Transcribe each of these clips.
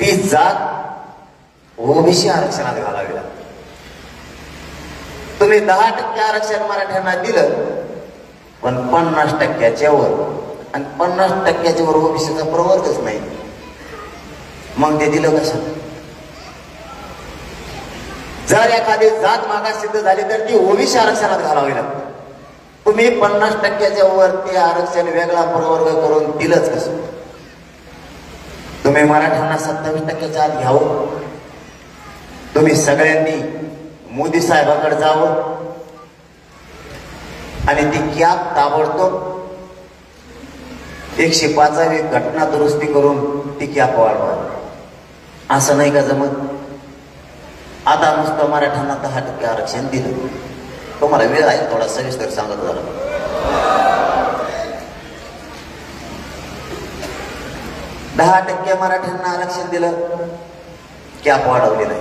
ती जात ओबीसी आरक्षणात घालावी लागते. तुम्ही 10% आरक्षण मराठ्यांना दिलं, पण 50%च्या वर आणि 50%च्या वर ओबीसीचा प्रवर्गच नाही. मग ते दिलं कशाला? जर एखादी जात मागास सिद्ध झाली तर ती ओबीसी आरक्षणात घालावी लागते. तुम्ही 50%च्या वर ते आरक्षण वेगळा प्रवर्ग करून दिलंच कसं? तुम्ही मराठ्यांना 27%च्या आत घ्यावं. तुम्ही सगळ्यांनी मोदी साहेबांकडे जावं आणि ती कॅप ताबडतोब 105वी घटना दुरुस्ती करून ती कॅप वाढवा. असं नाही का जमत? आता नुसतं मराठ्यांना 10% आरक्षण दिलं. तुम्हाला वेळ आहे, थोडा सविस्तर सांगत झालं. 10% मराठ्यांना आरक्षण दिलं, कॅप वाढवली नाही.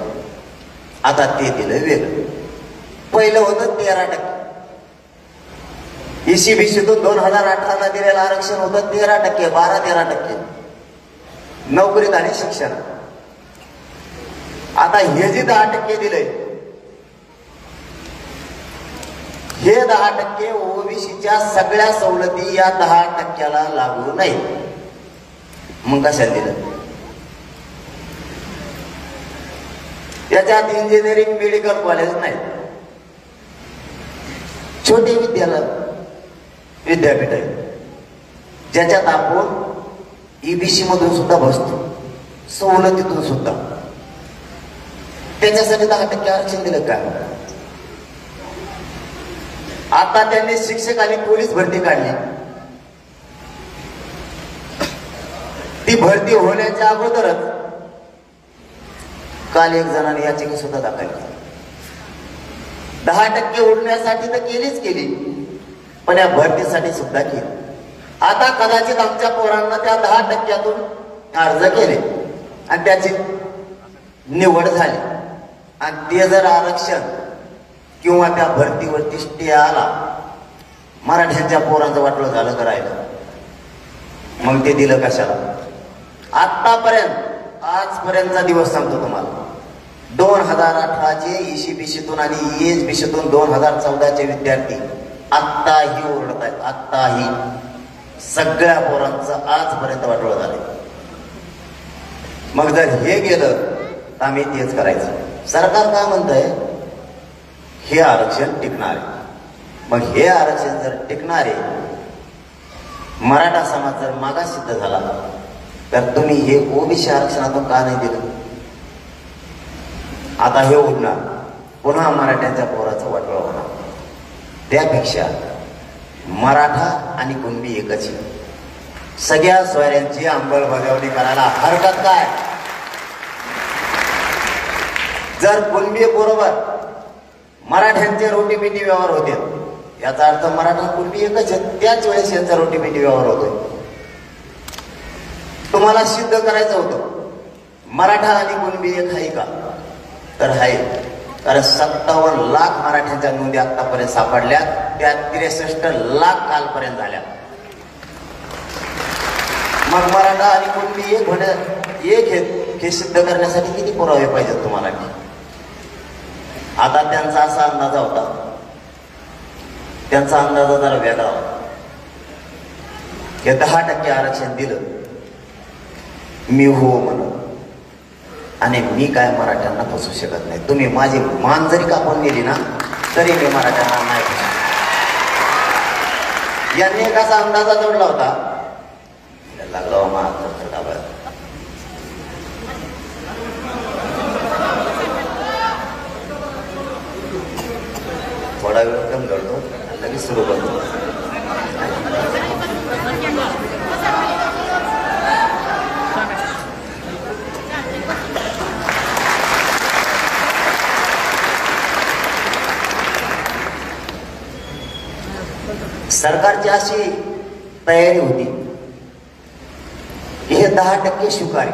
आता ते दिलं वेगळं. पहिलं होतं 13%. ECBCतून 2018ला दिलेलं आरक्षण होतं 13%, 12-13% नोकरीत आणि शिक्षणात. आता हे जे 10% दिलंय, हे 10% ओबीसीच्या सगळ्या सवलती या 10%ला लागू नाही. मग कशाला दिलं? याच्यात इंजिनिअरिंग मेडिकल कॉलेज नाही, छोटे विद्यापीठ आहे, ज्याच्यात आपण EBC मधून सुद्धा बसतो, सवलतीतून सुद्धा. त्याच्यासाठी 10% आरक्षण दिलं का? आता त्यांनी शिक्षक आणि पोलीस भरती काढली. ती भरती होण्याच्या अगोदरच काल एक जणांनी याचिका सुद्धा दाखल केली. 10% उडण्यासाठी तर केली, पण या भरतीसाठी सुद्धा केली. आता कदाचित आमच्या पोरांना त्या 10%तून अर्ज केले आणि त्याची निवड झाली आणि ते जर आरक्षण किंवा त्या भरतीवरती स्टे आला, मराठ्यांच्या पोरांचं वाटलं झालं करायला, मग ते दिलं कशाला? आतापर्यंत आजपर्यंतचा दिवस सांगतो तुम्हाला, 2018चे ECBCतून आणि ESBCतून 2014चे विद्यार्थी आत्ताही ओरडत आहेत. आत्ताही सगळ्या पोरांचं आजपर्यंत वाटोळं झालंय. मग जर हे गेलं तर आम्ही तेच करायचं. सरकार काय म्हणतंय? हे आरक्षण टिकणार आहे. मग हे आरक्षण जर टिकणार आहे, मराठा समाज जर मागास सिद्ध झाला, तर तुम्ही हे ओबीसी आरक्षणातून का नाही दिलं? आता हे उडणार, पुन्हा मराठ्यांच्या पोराचं वाटोळं होणार. त्यापेक्षा मराठा आणि कुणबी एकच आहे. सगळ्या सोयऱ्यांची अंमलबजावणी करायला हरकत काय? जर कुणबी बरोबर मराठ्यांचे रोटीपेटी व्यवहार होते, याचा अर्थ मराठा कुणबी एकच आहे. त्याच वेळेस यांचा रोटीपेटी व्यवहार होतोय. तुम्हाला सिद्ध करायचं होतं मराठा आणि कुणबी एक आहे का? तर आहे. कारण 57 लाख मराठ्यांच्या नोंदी आतापर्यंत सापडल्या, त्या 63 लाख कालपर्यंत झाल्या. मग मराठा आणि कुणबी एक हे सिद्ध करण्यासाठी किती पुरावे पाहिजेत तुम्हाला? आता त्यांचा असा अंदाज होता, त्यांचा अंदाज जरा वेगळा होता. हे 10% आरक्षण दिलं, मी हो म्हणून, आणि मी काय मराठ्यांना फसवू शकत नाही. तुम्ही माझी मान जरी कापून नेली ना, तरी मी मराठ्यांना नाही फसवू. यांनी एक असा अंदाजा जोडला होता, लागला थोडा वेळ कम करतो, लगेच सुरू करतो. सरकारची अशी तयारी होती की हे 10% स्वीकारेल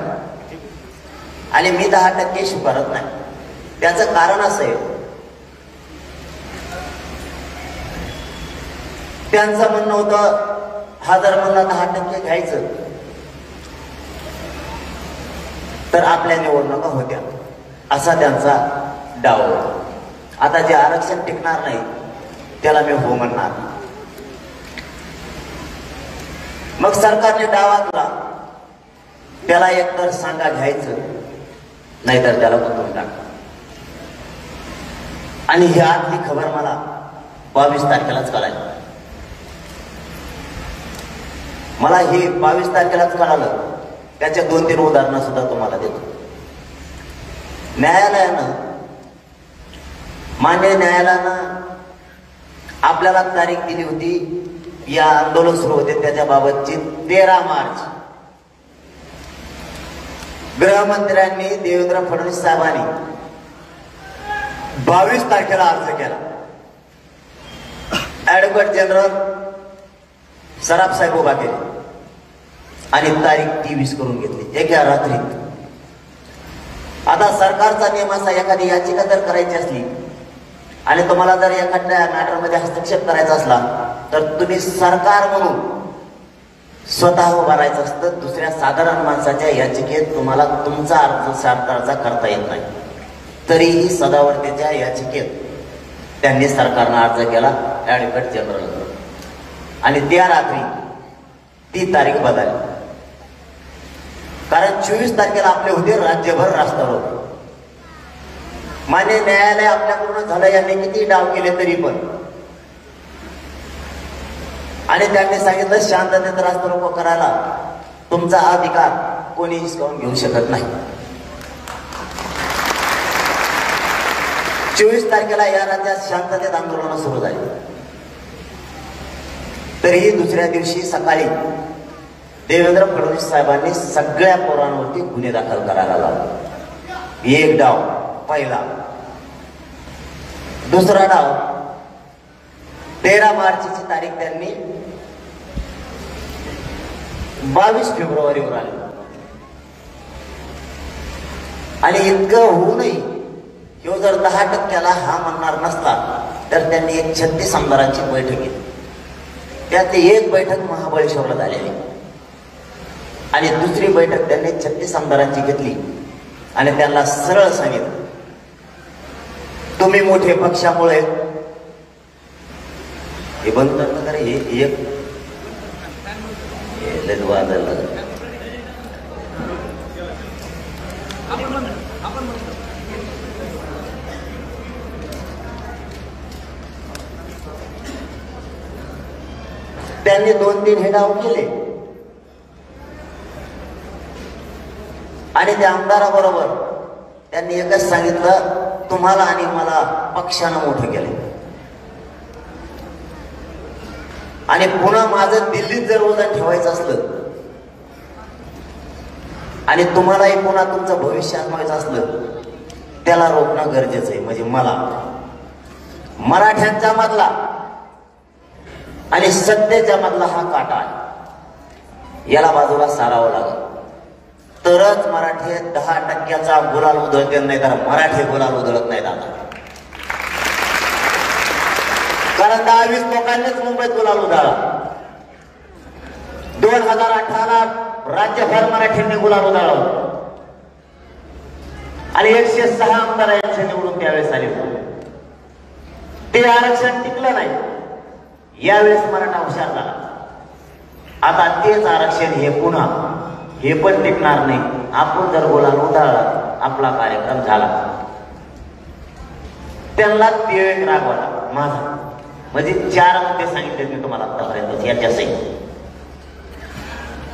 आणि मी 10% स्वीकारत नाही. त्याचं कारण असं आहे, त्यांचं म्हणणं होतं हा जर म्हणला 10% घ्यायचं तर आपल्या निवडणुका होत्या, असा त्यांचा डाव होता. आता जे आरक्षण टिकणार नाही त्याला मी हो म्हणणार. मग सरकारने डाव आखला, त्याला एकतर सांगा घ्यायचं, नाहीतर त्याला गुंतवून टाका. आणि ही आतली खबर मला 22 तारखेलाच कळाली. मला हे 22 तारखेलाच कळालं. त्याच्या 2-3 उदाहरणं सुद्धा तुम्हाला देतो. न्यायालयानं, मान्य न्यायालयानं आपल्याला तारीख दिली होती. या आंदोलन सुरू होते त्याच्याबाबतची 13 मार्च. गृहमंत्र्यांनी देवेंद्र फडणवीस साहेबांनी 22 तारखेला अर्ज केला. ऍडव्होकेट जनरल सराफ साहेब उभा केले आणि तारीख 23 करून घेतली एका रात्रीत. आता सरकारचा नियम असा, एखादी याचिका जर करायची असली आणि तुम्हाला जर एखाद्या मॅटरमध्ये हस्तक्षेप करायचा असला तर तुम्ही सरकार म्हणून स्वतः उभा राहायचं असतं. दुसऱ्या साधारण माणसाच्या याचिकेत तुम्हाला तुमचा अर्ज सरकारचा करता येत नाही. तरीही सदावर्तीच्या याचिकेत त्यांनी सरकारनं अर्ज केला ऍडव्होकेट जनरल, आणि त्या रात्री ती तारीख बदलली. कारण 24 तारखेला आपले होते राज्यभर रास्तारोको. मान्य न्यायालय आपल्याकडून झालं, यांनी किती डाव केले तरी पण, आणि त्यांनी सांगितलं शांततेत रास्तारोको करायला तुमचा अधिकार कोणी हिसकावून घेऊ शकत नाही. 24 तारखेला या राज्यात शांततेत आंदोलन सुरू झाली. तरीही दुसऱ्या दिवशी सकाळी देवेंद्र फडणवीस साहेबांनी सगळ्या पोरांवरती गुन्हे दाखल करायला लावले. एक डाव पहिला. दुसरा डाव 13 मार्चची तारीख त्यांनी 22 फेब्रुवारीवर आली. आणि इतकं होऊनही किंवा जर 10% हा म्हणणार नसला तर त्यांनी एक 36 आमदारांची बैठक घेतली. त्यातली एक बैठक महाबळेश्वरला झालेली आणि दुसरी बैठक त्यांनी 36 आमदारांची घेतली आणि त्यांना सरळ सांगितलं, तुम्ही मोठे पक्षामुळे हे बंद करणं करे, हे एक त्यांनी 2-3 हे डाव केले आणि त्या आमदाराबरोबर त्यांनी एकच सांगितलं, तुम्हाला आणि मला पक्षानं मोठं केलं आणि पुन्हा माझं दिल्लीत जर वजन ठेवायचं असलं आणि तुम्हालाही पुन्हा तुमचं भविष्य आठवायचं असलं त्याला रोखणं गरजेचं आहे. म्हणजे मला मराठ्यांच्या मधला आणि सत्तेच्या मधला हा काटा आहे, याला बाजूला सारावं लागेल तरच मराठी 10%चा गुलाल उधळते, नाही तर मराठी गुलाल उधळत नाहीत. आता कारण 10-20 लोकांनीच मुंबईत गुलाल उधळला. 2018ला राज्यभर मराठींनी गुलाल उधळला आणि 106 आमदार यांचे निवडून त्यावेळेस आले. ते आरक्षण टिकलं नाही. यावेळेस मराठा हुशार झाला. आता तेच आरक्षण हे पुन्हा हे पण टिकणार नाही. आपण जर गुलाल उधळला आपला कार्यक्रम झाला. त्यांना ते एक रागवला माझा. म्हणजे 4 मुद्दे सांगितले मी तुम्हाला आतापर्यंत याच्या सहित.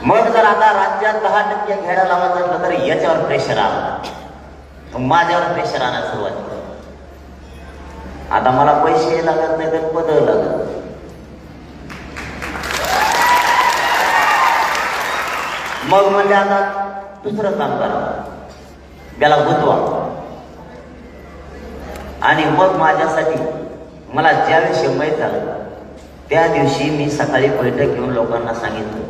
मग जर आता राज्यात 10% घ्यायला लावायचं असलं तर याच्यावर प्रेशर आला, माझ्यावर प्रेशर आणायला सुरुवात केली. आता मला पैसे लागत नाही तर पद लागत. मग म्हणजे आता दुसरं काम करा, त्याला गुंतवा. आणि मग माझ्यासाठी मला ज्यावेळेस माहीत झालं त्या दिवशी मी सकाळी बैठक घेऊन लोकांना सांगितलं,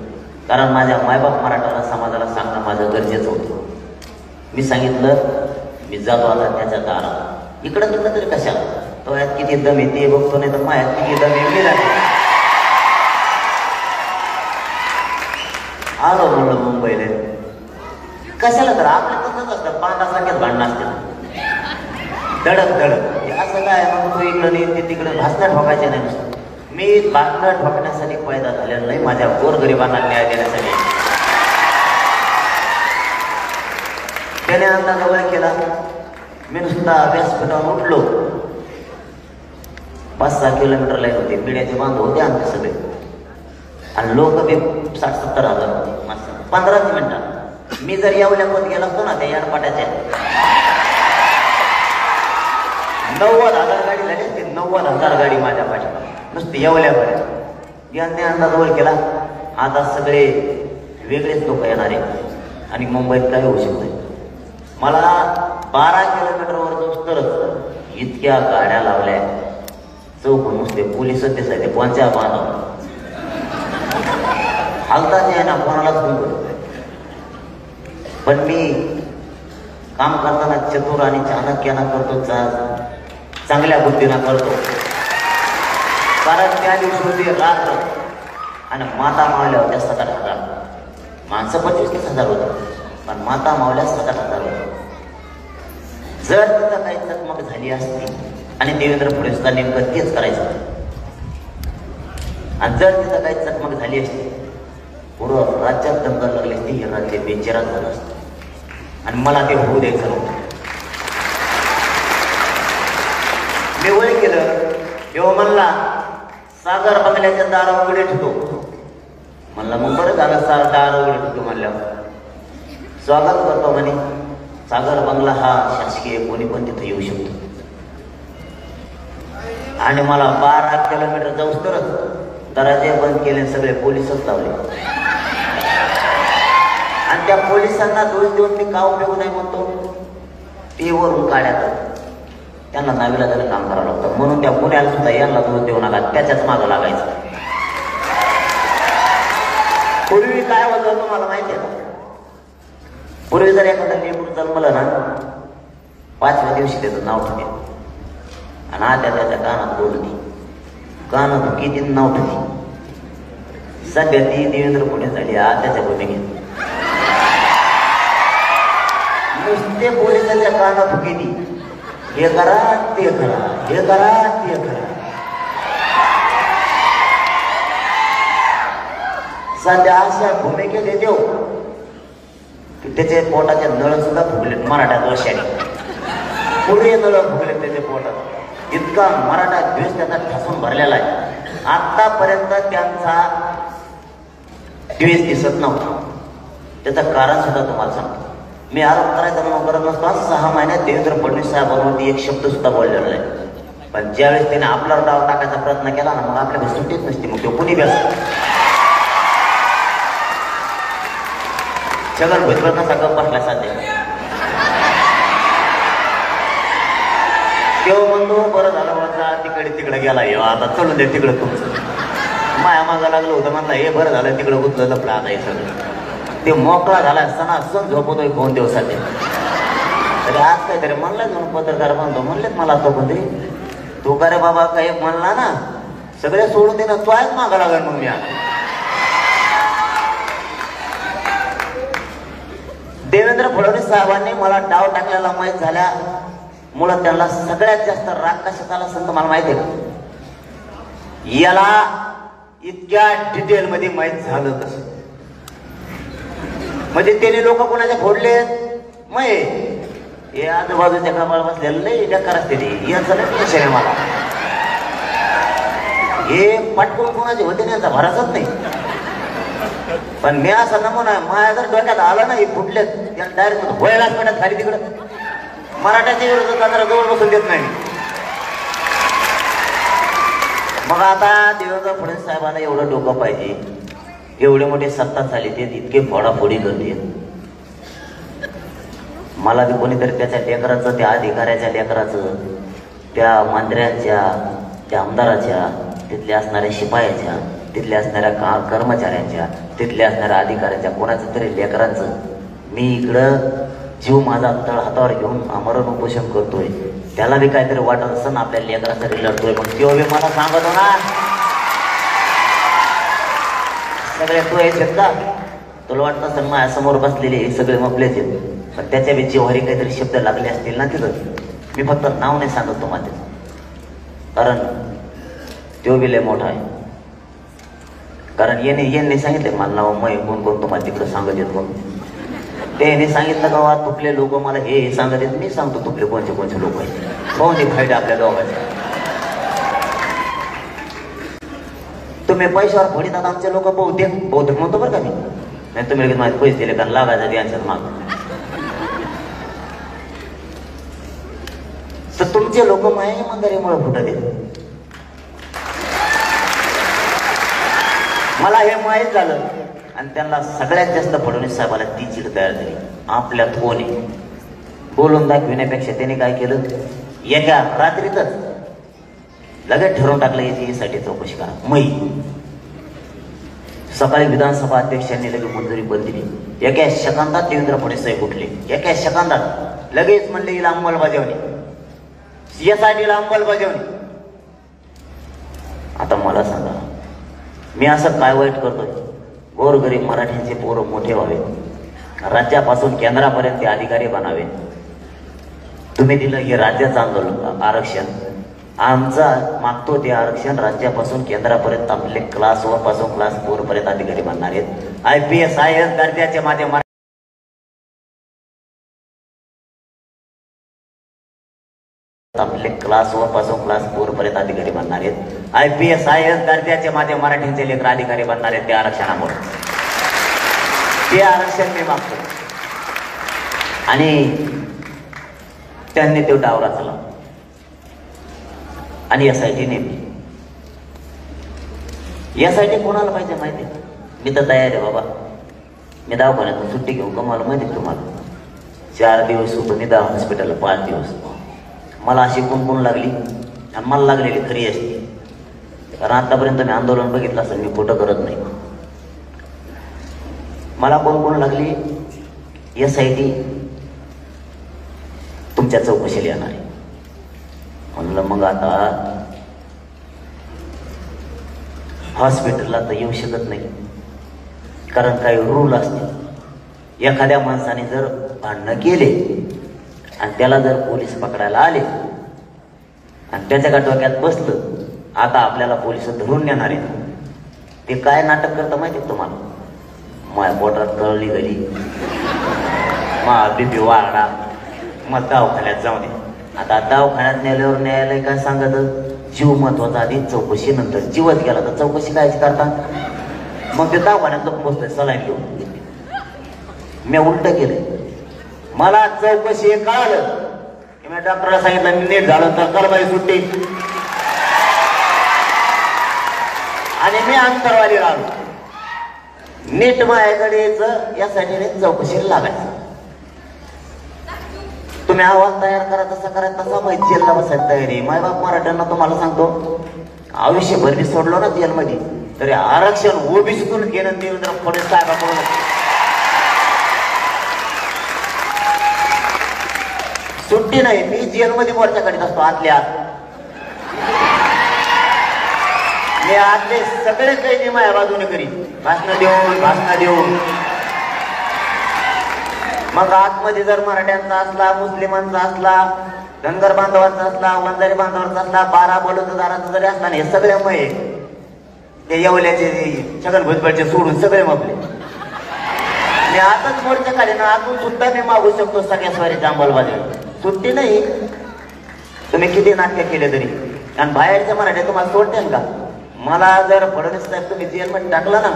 कारण माझ्या मायबाप मराठा समाजाला सांगणं माझं गरजेचं होतं. मी सांगितलं मी जातो आता त्याच्या दारात. इकडं तिकडं तरी कशाला, तो यात किती दम येते बघतो, नाही तर माझ्यात किती दम येते. आलो म्हणलं मुंबईला, कशाला तर आपल्या तसंच असतं, पांडासारखेच भांडणं असते, धडक धडक. हे असं काय मग तू इकडं नाही ते तिकडं भासणं ठोकायचे नाही नुसतं. मी भासणं ठोकण्यासाठी पैदा झालेला नाही, माझ्या गोरगरिबांना न्याय देण्यासाठी. त्याने अंदाज जवळ केला. मी नुसता व्यासपीठावर उठलो. 5-6 किलोमीटरला येत होते, पिढ्याचे बांधव होते आमचे सगळे, आणि लोक बी 60-70 हजार होते माणसं. 15 मिनिटात मी जर येवल्या पत गेला असतो ना त्या याडपाट्याच्या 90,000 गाडी झाली असते. 90,000 गाडी माझ्या पाठीला नुसती येवल्यापर्यंत. यांनी अंदाजावर केला आता सगळे वेगळेच लोक येणार आहे आणि मुंबईत काय होऊ शकते. मला 12 किलोमीटरवर जाऊस तरच इतक्या गाड्या लावल्या, चौक नुसते पोलिसच दिसायचे, कोणत्या बांधव हालताच आहे ना, कोणालाच फोन करतो. पण मी काम करताना चतुर आणि चाणक्यानं करतो, चांगल्या बुद्धीनं करतो. कारण त्या दिवशी होती रात्र आणि माता मावल्या होत्या 7-8 हजार. माणसं 25-30 हजार होतं, पण माता मावल्या 7-8 हजार होत्या. जर तिथं काही चकमक झाली असती आणि देवेंद्र फडणवीसला नेमकं तेच करायचं, आणि जर तिथं काही चकमक झाली असती पूर्ण राज्यात दंगल लागली असती, हे राज्य बेचेरात झालं असतं आणि मला ते होऊ द्यायचं नव्हतं. मी वय केलं तेव्हा म्हणला सागर बंगल्याच्या दारावर उघडे ठेवतो. म्हणला मग बरं झालं, दार उघडे ठेवतो म्हणल्यावर स्वागत करतो म्हणे. सागर बंगला हा शासकीय, कोणी पण तिथं येऊ शकतो. आणि मला 12 किलोमीटर जाऊस तरच दरवाजे बंद केले, सगळे पोलिसच लावले. आणि त्या पोलिसांना दोष देऊन मी का उपयोग नाही म्हणतो, ते वरून काढ्यात त्यांना नावीला त्याला काम करावं लागतं. म्हणून त्या पुण्याला सुद्धा यांना दोष देऊ नका, त्याच्याच मागं लागायचं. पूर्वी काय होतं तुम्हाला माहिती आहे? पूर्वी जर एखादं लेकरू जन्मलं ना, 5व्या दिवशी त्याचं नाव ठेवते आणि आता त्याच्या कानात बोलती, कानात किती नाव ठेवते. सध्या ती देवेंद्र फडणवीस झाली त्याच्या भूमिकेत. नुसते पोलिसांच्या कानात किती, हे करा ते करा, हे करा ते करा. सध्या अशा भूमिकेत येतो की त्याचे पोटाचे नळ सुद्धा फुगलेत मराठ्यात वर्षाने. पुढे नळ फुगलेत त्याच्या पोटात. इतका मराठा द्वेष त्याचा ठासून भरलेला आहे. आतापर्यंत त्यांचा द्वेष दिसत नव्हता. त्याचं कारण सुद्धा तुम्हाला सांगतो. मी आरोप करायचा म्हणून करत नसतो. 6 महिन्यात देवेंद्र फडणवीस साहेबांवरती एक शब्द सुद्धा बोललेला नाही. पण ज्यावेळेस त्याने आपल्यावर डाव टाकायचा प्रयत्न केला ना, मग आपल्या सुट्टीच नसते. मग तो कुणी व्यस्त जगन भुजबळ कसा गप बसला साध्य. तेव्हा म्हणतो बरं झालं माझा तिकडे गेला, येऊ आता चलून दे तिकडं तुमचं. माया मागा लागलं होतं, म्हणला हे बरं झालं तिकडं गुतलं लपलं. आता हे सगळं ते मोकळा झाला असताना सण झोपतोय 2 दिवसाचे. तरी आज काहीतरी म्हणलंय म्हणून पत्रकार म्हणतो, म्हणलेत मला तो कोणतरी, तू का रे बाबा काही म्हणला ना, सगळे सोडून दे ना, तो आहेच मागा लागल. मग मी देवेंद्र फडणवीस साहेबांनी मला डाव टाकलेला माहीत झाल्यामुळं त्यांना सगळ्यात जास्त राग कशात आला असं मला माहिती आहे का? याला इतक्या डिटेल मध्ये माहीत झालं कसं, म्हणजे त्याने लोक कोणाच्या फोडले मय हे आजूबाजूच्या कामाला बसलेलं नाही बेकार असते ते. यांचं नाही टेन्शन आहे मला. हे पटकून कोणाचे होते ना यांचा भरासच नाही. पण मी असा नमुना आहे, माझ्या जर डोक्यात आला नाही फुटले त्याला डायरेक्ट व्हायलाच पडत खाली तिकडं. मराठ्याच्या विरोधात जरा जवळ बसून देत नाही. मग आता देवेंद्र फडणवीस साहेबांना एवढं डोकं पाहिजे, एवढे मोठे सत्ता झाली ते इतके फोडाफोडी करते. मला बी कोणीतरी त्याच्या लेकराचं, त्या अधिकाऱ्याच्या लेकराचं, त्या मंत्र्यांच्या, त्या आमदाराच्या, तिथल्या असणाऱ्या शिपायाच्या, तिथल्या असणाऱ्या कर्मचाऱ्यांच्या, तिथल्या असणाऱ्या अधिकाऱ्यांच्या, कोणाचं तरी लेकरांचं मी इकडं जीव माझा तळ हातावर घेऊन आमरण उपोषण करतोय. त्याला बी काहीतरी वाटत असं ना आपल्या लेकरांसाठी लढतोय. मग तो बी मला सांगत ना सगळे तू यायचे का? तुला वाटत असेल माझ्या समोर बसलेले हे सगळे मपलेच आहेत. पण त्याच्या जिव्हारी काहीतरी शब्द लागले असतील ना तिथं. मी फक्त नाव नाही सांगत तुम्हाला त्याचं, कारण तो बी लय मोठा आहे. कारण यांनी सांगितले मला नाव मग कोण कोण तुम्हाला तिकडं सांगत येत कोण. त्याने सांगितलं का तुपले लोक मला हे सांगत येत, मी सांगतो तुपले कोणते कोणते लोक आहेत. कोणते फायदा आपल्या दोघांचा. तुम्ही पैशावर फोडीतात आमचे लोक बहुतेक म्हणतो बरं का मी. नाही तुम्ही लगेच माझे पैसे दिले कारण लागायचं यांच्यात माग. तर तुमचे लोक माझ्या इमानदारीमुळे फुटत आहेत. मला हे माहीत झालं आणि त्यांना सगळ्यात जास्त फडणवीस साहेबाला ती चिड तयार झाली. आपल्यात कोण आहे बोलून दाखविण्यापेक्षा त्याने काय केलं, एका रात्रीतच लगेच ठरवून टाकलं याची चौकशी करा. मई सकाळी विधानसभा अध्यक्षांनी लगेच मंजुरी पण दिली. एका सेकंदात देवेंद्र फडणवीस साहेब उठले. एका सेकंदात लगेच म्हणले हिला अंमलबजावणी, यासाठीला अंमलबजावणी. आता मला सांगा मी असं काय वाईट करतोय? गोरगरीब मराठ्यांचे पोरं मोठे व्हावे, राज्यापासून केंद्रापर्यंत ते अधिकारी बनावे. तुम्ही दिलं हे राज्याचं आंदोलन आरक्षण, आमचा मागतो ते आरक्षण राज्यापासून केंद्रापर्यंत आपले क्लास 1 पासून क्लास 4 पर्यंत अधिकारी बनणार आहेत. IPS IAS दर्जाचे माध्यमात आपले क्लास 1 पासून क्लास 4 पर्यंत अधिकारी बनणार आहेत. IPS IAS दर्जाचे माझे मराठीचे लेकर अधिकारी बनणार आहेत. त्या आरक्षणामुळे ते आरक्षण मी मागतो. आणि त्यांनी तो डावरा चला आणि SIT नेमली. SIT कोणाला पाहिजे माहिती? मी तर तयार आहे बाबा. मी दवाखान्यातून सुट्टी घेऊन कमाल माहिती तुम्हाला. 4 दिवस होतो निदान हॉस्पिटलला, 5 दिवस. मला अशी कोण लागली आणि मला लागलेली खरी असते. कारण आतापर्यंत मी आंदोलन बघितलं असेल, मी खोटं करत नाही. मला कोण लागली, SIT तुमच्या चौकशीला येणार आहे. म्हणलं मग आता हॉस्पिटलला तर येऊ शकत नाही, कारण काही रूल असते. एखाद्या माणसाने जर भांडणं केले आणि त्याला जर पोलीस पकडायला आले आणि त्याच्या डोक्यात बसलं आता आपल्याला पोलिस धरून नेणार आहेत, ते काय नाटक करतं माहिती तुम्हाला? माझ्या पोटात कळली गेली, मा BP वाढा, मग दवाखान्यात जाऊ दे. आता दवाखान्यात नेल्यावर न्यायालय काय सांगत, जीव महत्वाचा आधी, चौकशी नंतर. जीवच गेला तर चौकशी कायच करता? मग ते दवाखान्यात लोक बसतोय सलाईन घेऊन. मी उलट केलं. मला चौकशी कळालं की मी डॉक्टरला सांगितलं मी नीट झालं तर कर बाई सुट्टी, आणि मी अंतरवाली राहिलो. नीट माझ्याकडे यासाठी चौकशीला लागायचं. तुम्ही अहवाल तयार करा, तसा करा, तसा माहिती जेलला बसायला तयारी. माय बाप मराठ्यांना तुम्हाला सांगतो, आयुष्यभर मी सोडलो ना जेलमध्ये तरी आरक्षण ओबीसीतून घेणं देवेंद्र फडणवीस साहेबांकडून. सुट्टी नाही, मी जेलमध्ये मोर्चा काढत असतो आतल्या आत. मी आतले सगळे कैदी माझ्या बाजूने करीत, भाषण देऊन. मग आतमध्ये जर मराठ्यांचा असला, मुस्लिमांचा असला, धनगर बांधवांचा असला, वंजारी बांधवांचा असला, 12 बलुतेदारांचा जरी असला, हे सगळे मय ते येवल्याचे छगन भुजबळचे सोडून सगळे मपले. मी आताच मोर्चा काढेन, अजून सुद्धा मी मागू शकतो सगळ्या स्वारीची अंमलबजावणी. सुट्टी नाही. तुम्ही किती नाट्य केले तरी. आणि बाहेरच्या मराठी तुम्हाला सोडते का? मला जर फडणवीस साहेब तुम्ही जेलमध्ये टाकला ना,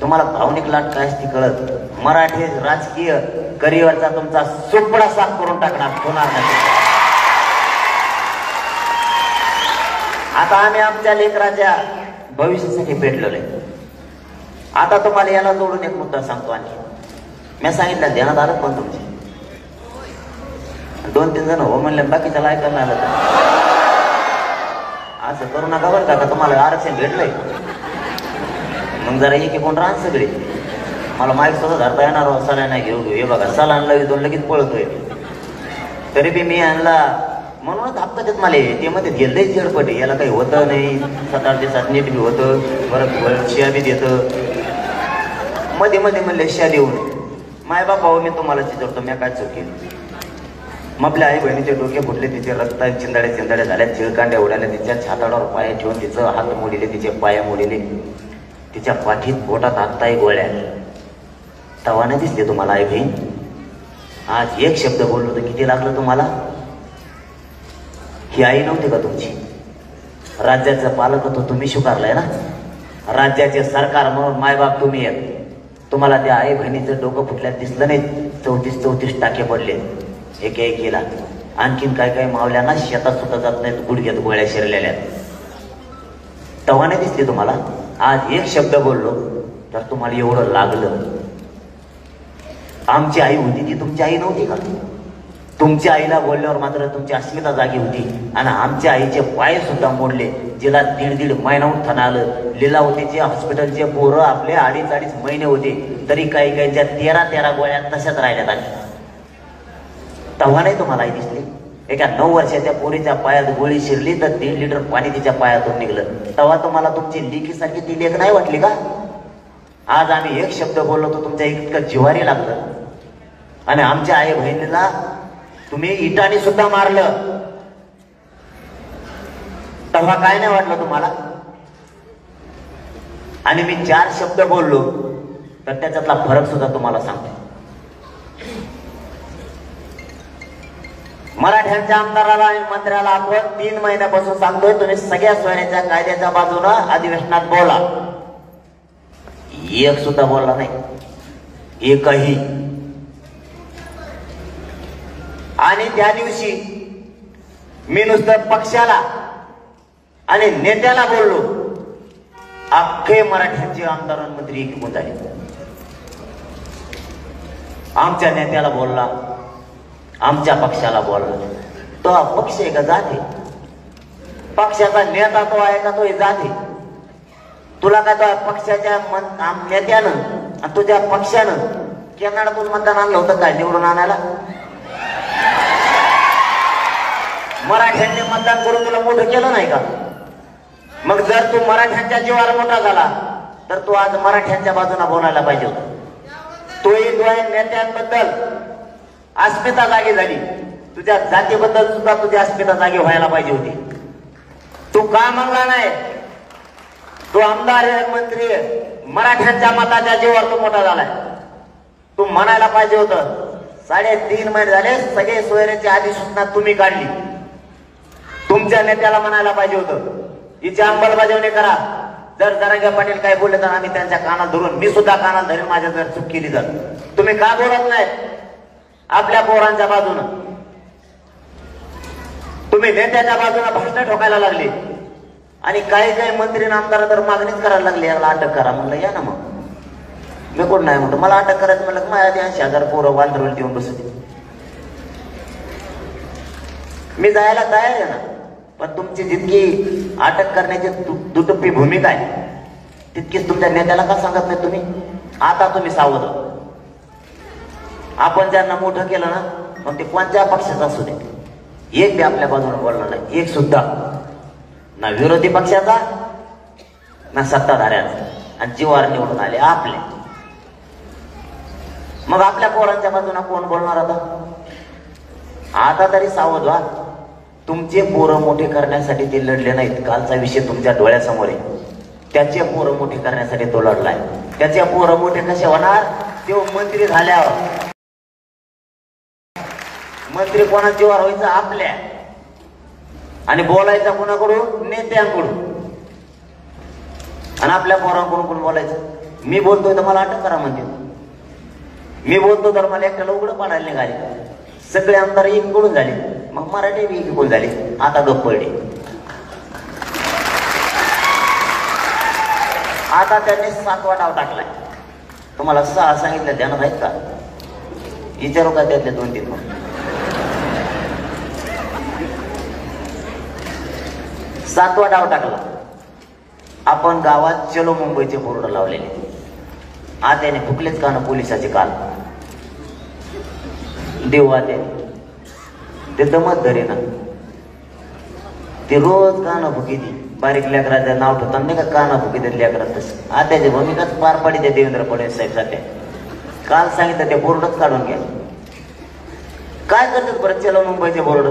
तुम्हाला भावनिक लाट काय असते कळत. मराठी राजकीय करिअरचा तुमचा सुपडा साफ करून टाकणार, होणार नाही. आता आम्ही आमच्या लेकराच्या भविष्यासाठी पेटलेलो आहे. आता तुम्हाला याला जोडून एक मुद्दा सांगतो. आणखी मी सांगितलं ध्यानात आलं पण तुमचे 2-3 जण हो म्हणले, बाकीच्याला ऐकायला आलं तर असं करू नका बरं का. तुम्हाला आरक्षण भेटलंय मग जरा एक कोण राहत सगळे. मला माईक सुद्धा धरता येणार हो, सलाईन नाही घेऊ. हे बघा सलाईन लगेच पळतोय. तरी बी मी आणला म्हणूनच हप्ता देत मला. ते मध्ये गेलंय चिडपट, याला काही होतं नाही. 7-8 दिवसात नीट बी होतं, बरं शिया बी देतं. मध्ये म्हणले शिया देऊन मायबाप भाऊ मी तुम्हाला चिजवतो, मी काय चूक केली? मग आपल्या आई बहिणीचे डोके फुटले, तिचे रक्त चिंदाडे झाल्या, चिळकांड्या उडाल्या, तिच्या छाताडावर पाय ठेवून तिचं हात मोडिले, तिचे पाय मोडिले, तिच्या पाठीत पोटात आत्ताही गोळ्या. तवा नाही दिसले तुम्हाला आई बहीण? आज एक शब्द बोललो तर किती लागलं तुम्हाला? ही आई नव्हती का तुमची? राज्याचं पालकत्व तुम्ही स्वीकारलंय ना, राज्याचे सरकार म्हणून मायबाप तुम्ही आहेत. तुम्हाला त्या आई बहिणीचं डोकं फुटल्यात दिसलं नाही? 34 टाके पडले एक केला. आणखीन काय मावल्यांना शेतात सुद्धा जात नाहीत, गुडघ्यात गोळ्या शिरलेल्या. तवा नाही दिसली तुम्हाला? आज एक शब्द बोललो तर तुम्हाला एवढं लागलं. आमची आई होती ती तुमची आई नव्हती का? तुमच्या आईला बोलल्यावर मात्र तुमची अस्मिता जागी होती. आणि आमच्या आईचे पाय सुद्धा मोडले, जिला 1.5 महिना उठण आलं. लीलावतीचे हॉस्पिटलचे पोरं आपले 2.5 महिने होते, तरी काहीच्या 13 गोळ्या तशाच राहिल्यात. आणि तेव्हा नाही तुम्हाला आई दिसली? एका 9 वर्षाच्या पोरीच्या पायात गोळी शिरली तर 1.5 लिटर पाणी तिच्या पायातून निघलं. तेव्हा तुम्हाला तुमची लेकीसारखी ती लेक नाही वाटली का? आज आम्ही एक शब्द बोललो तर तुमच्या इतकं जिव्हारी लागलं. आणि आमच्या आई बहिणीला तुम्ही इटाने सुद्धा मारलं, तेव्हा काय नाही वाटलं तुम्हाला? आणि मी 4 शब्द बोललो तर त्याच्यातला फरक सुद्धा तुम्हाला सांगतो. मराठ्यांच्या आमदाराला आणि मंत्र्याला आपण 3 महिन्यापासून सांगतोय, तुम्ही सगळ्या सोयऱ्याच्या कायद्याच्या बाजूनं अधिवेशनात बोला. एक सुद्धा बोलला नाही, एकही. आणि त्या दिवशी मी नुसतं पक्षाला आणि नेत्याला बोललो, अख्खे मराठ्यांचे आमदार आणि मंत्री एकूण झाले. आमच्या नेत्याला बोलला, आमच्या पक्षाला बोलला. तो हा पक्ष आहे का जाते? पक्षाचा नेता तो आहे का तो जाते? तुला काय तो पक्षाच्या नेत्यानं आणि तुझ्या पक्षानं केनाडातून मतदान आणलं होतं काय निवडून आणायला? मराठ्यांनी मतदान करून तुला मोठं केलं नाही का? मग जर तू मराठ्यांच्या जीवाला मोठा झाला तर तू आज मराठ्यांच्या बाजूला बोलायला पाहिजे होता. तोही तुझ्या नेत्यांबद्दल अस्मिता जागी झाली, तुझ्या जातीबद्दल सुद्धा तुझी अस्मिता जागी व्हायला पाहिजे होती. तू का म्हणला नाही? तू आमदार आहे, मंत्री आहे, मराठ्यांच्या मताच्या जीवावर तू मोठा झालाय. तू म्हणायला पाहिजे होतं 3.5 महिने झाले सगळे सोयऱ्याची अधिसूचना तुम्ही काढली. तुमच्या नेत्याला म्हणायला पाहिजे होतं हिची अंमलबजावणी करा. जर जरांगे पाटील काय बोलले तर आम्ही त्यांच्या कानात धरून, मी सुद्धा कानात धरून माझ्या जर चूक केली तर. तुम्ही का बोलत नाहीत आपल्या पोरांच्या बाजूनं? तुम्ही नेत्याच्या बाजूला भाषण ठोकायला लागले. आणि काही मंत्री आमदार तर मागणीच करायला लागली, याला अटक करा. म्हणलं या ना मग. मी कोण नाही म्हणतो, मला अटक करायचं म्हणलं माझ्या 80,000 पोरं वांद्रवलीत येऊन बसते. मी जायला तयार आहे ना, पण तुमची जितकी अटक करण्याची दुटप्पी भूमिका आहे तितकीच तुमच्या नेत्याला का सांगत नाही तुम्ही? आता तुम्ही सावध. आपण ज्यांना मोठं केलं ना, मग ते कोणत्या पक्षाचा असू दे, एक बी आपल्या बाजूने बोलणार नाही, एक सुद्धा. ना विरोधी पक्षाचा ना सत्ताधाऱ्याचा. आणि जीवावर निवडून आले आपले. मग आपल्या पोरांच्या बाजूने कोण बोलणार आता? आता तरी सावध व्हा. तुमचे पोरं मोठे करण्यासाठी ते लढले नाहीत. कालचा विषय तुमच्या डोळ्यासमोर आहे. त्याचे पोरं मोठे करण्यासाठी तो लढलाय. त्याचे पोरं मोठे कसे होणार? ते मंत्री झाल्यावर. मंत्री कोणाच्या जीवावर व्हायचं? आपल्या. आणि बोलायचा कोणाकडून? नेत्यांकडून. आणि आपल्या पोरांकडून कोण बोलायचं? मी बोलतोय तर मला अटक करा म्हणते. मी बोलतो तर मला एकट्याला उघडं पाडायला निघाले. सगळे आमदार एककडून झाले, मग मराठी बी एकूण झाले. आता गप्प पडले. आता त्यांनी 7वा डाव टाकलाय. तुम्हाला 6 सांगितलं, ध्यानात आहेत का? विचारू का त्यातले 2-3 मग? 7वा डाव टाकला. आपण गावात चलो मुंबईचे बोर्ड लावलेले. आज त्याने फुकलेच का ना पोलिसाचे काल देवा ते दमत धरे ना. ते रोज काना फुकी ती बारीक लेकराचं नाव ठेवतात नाही का, काना फुकी देत लेकरात. तसं आत्याची भूमिकाच पार पाडी त्या देवेंद्र फडणवीस साहेब सध्या. काल सांगितलं ते बोर्डच काढून घ्या. काय करतात बरं चलो मुंबईचे बोर्ड?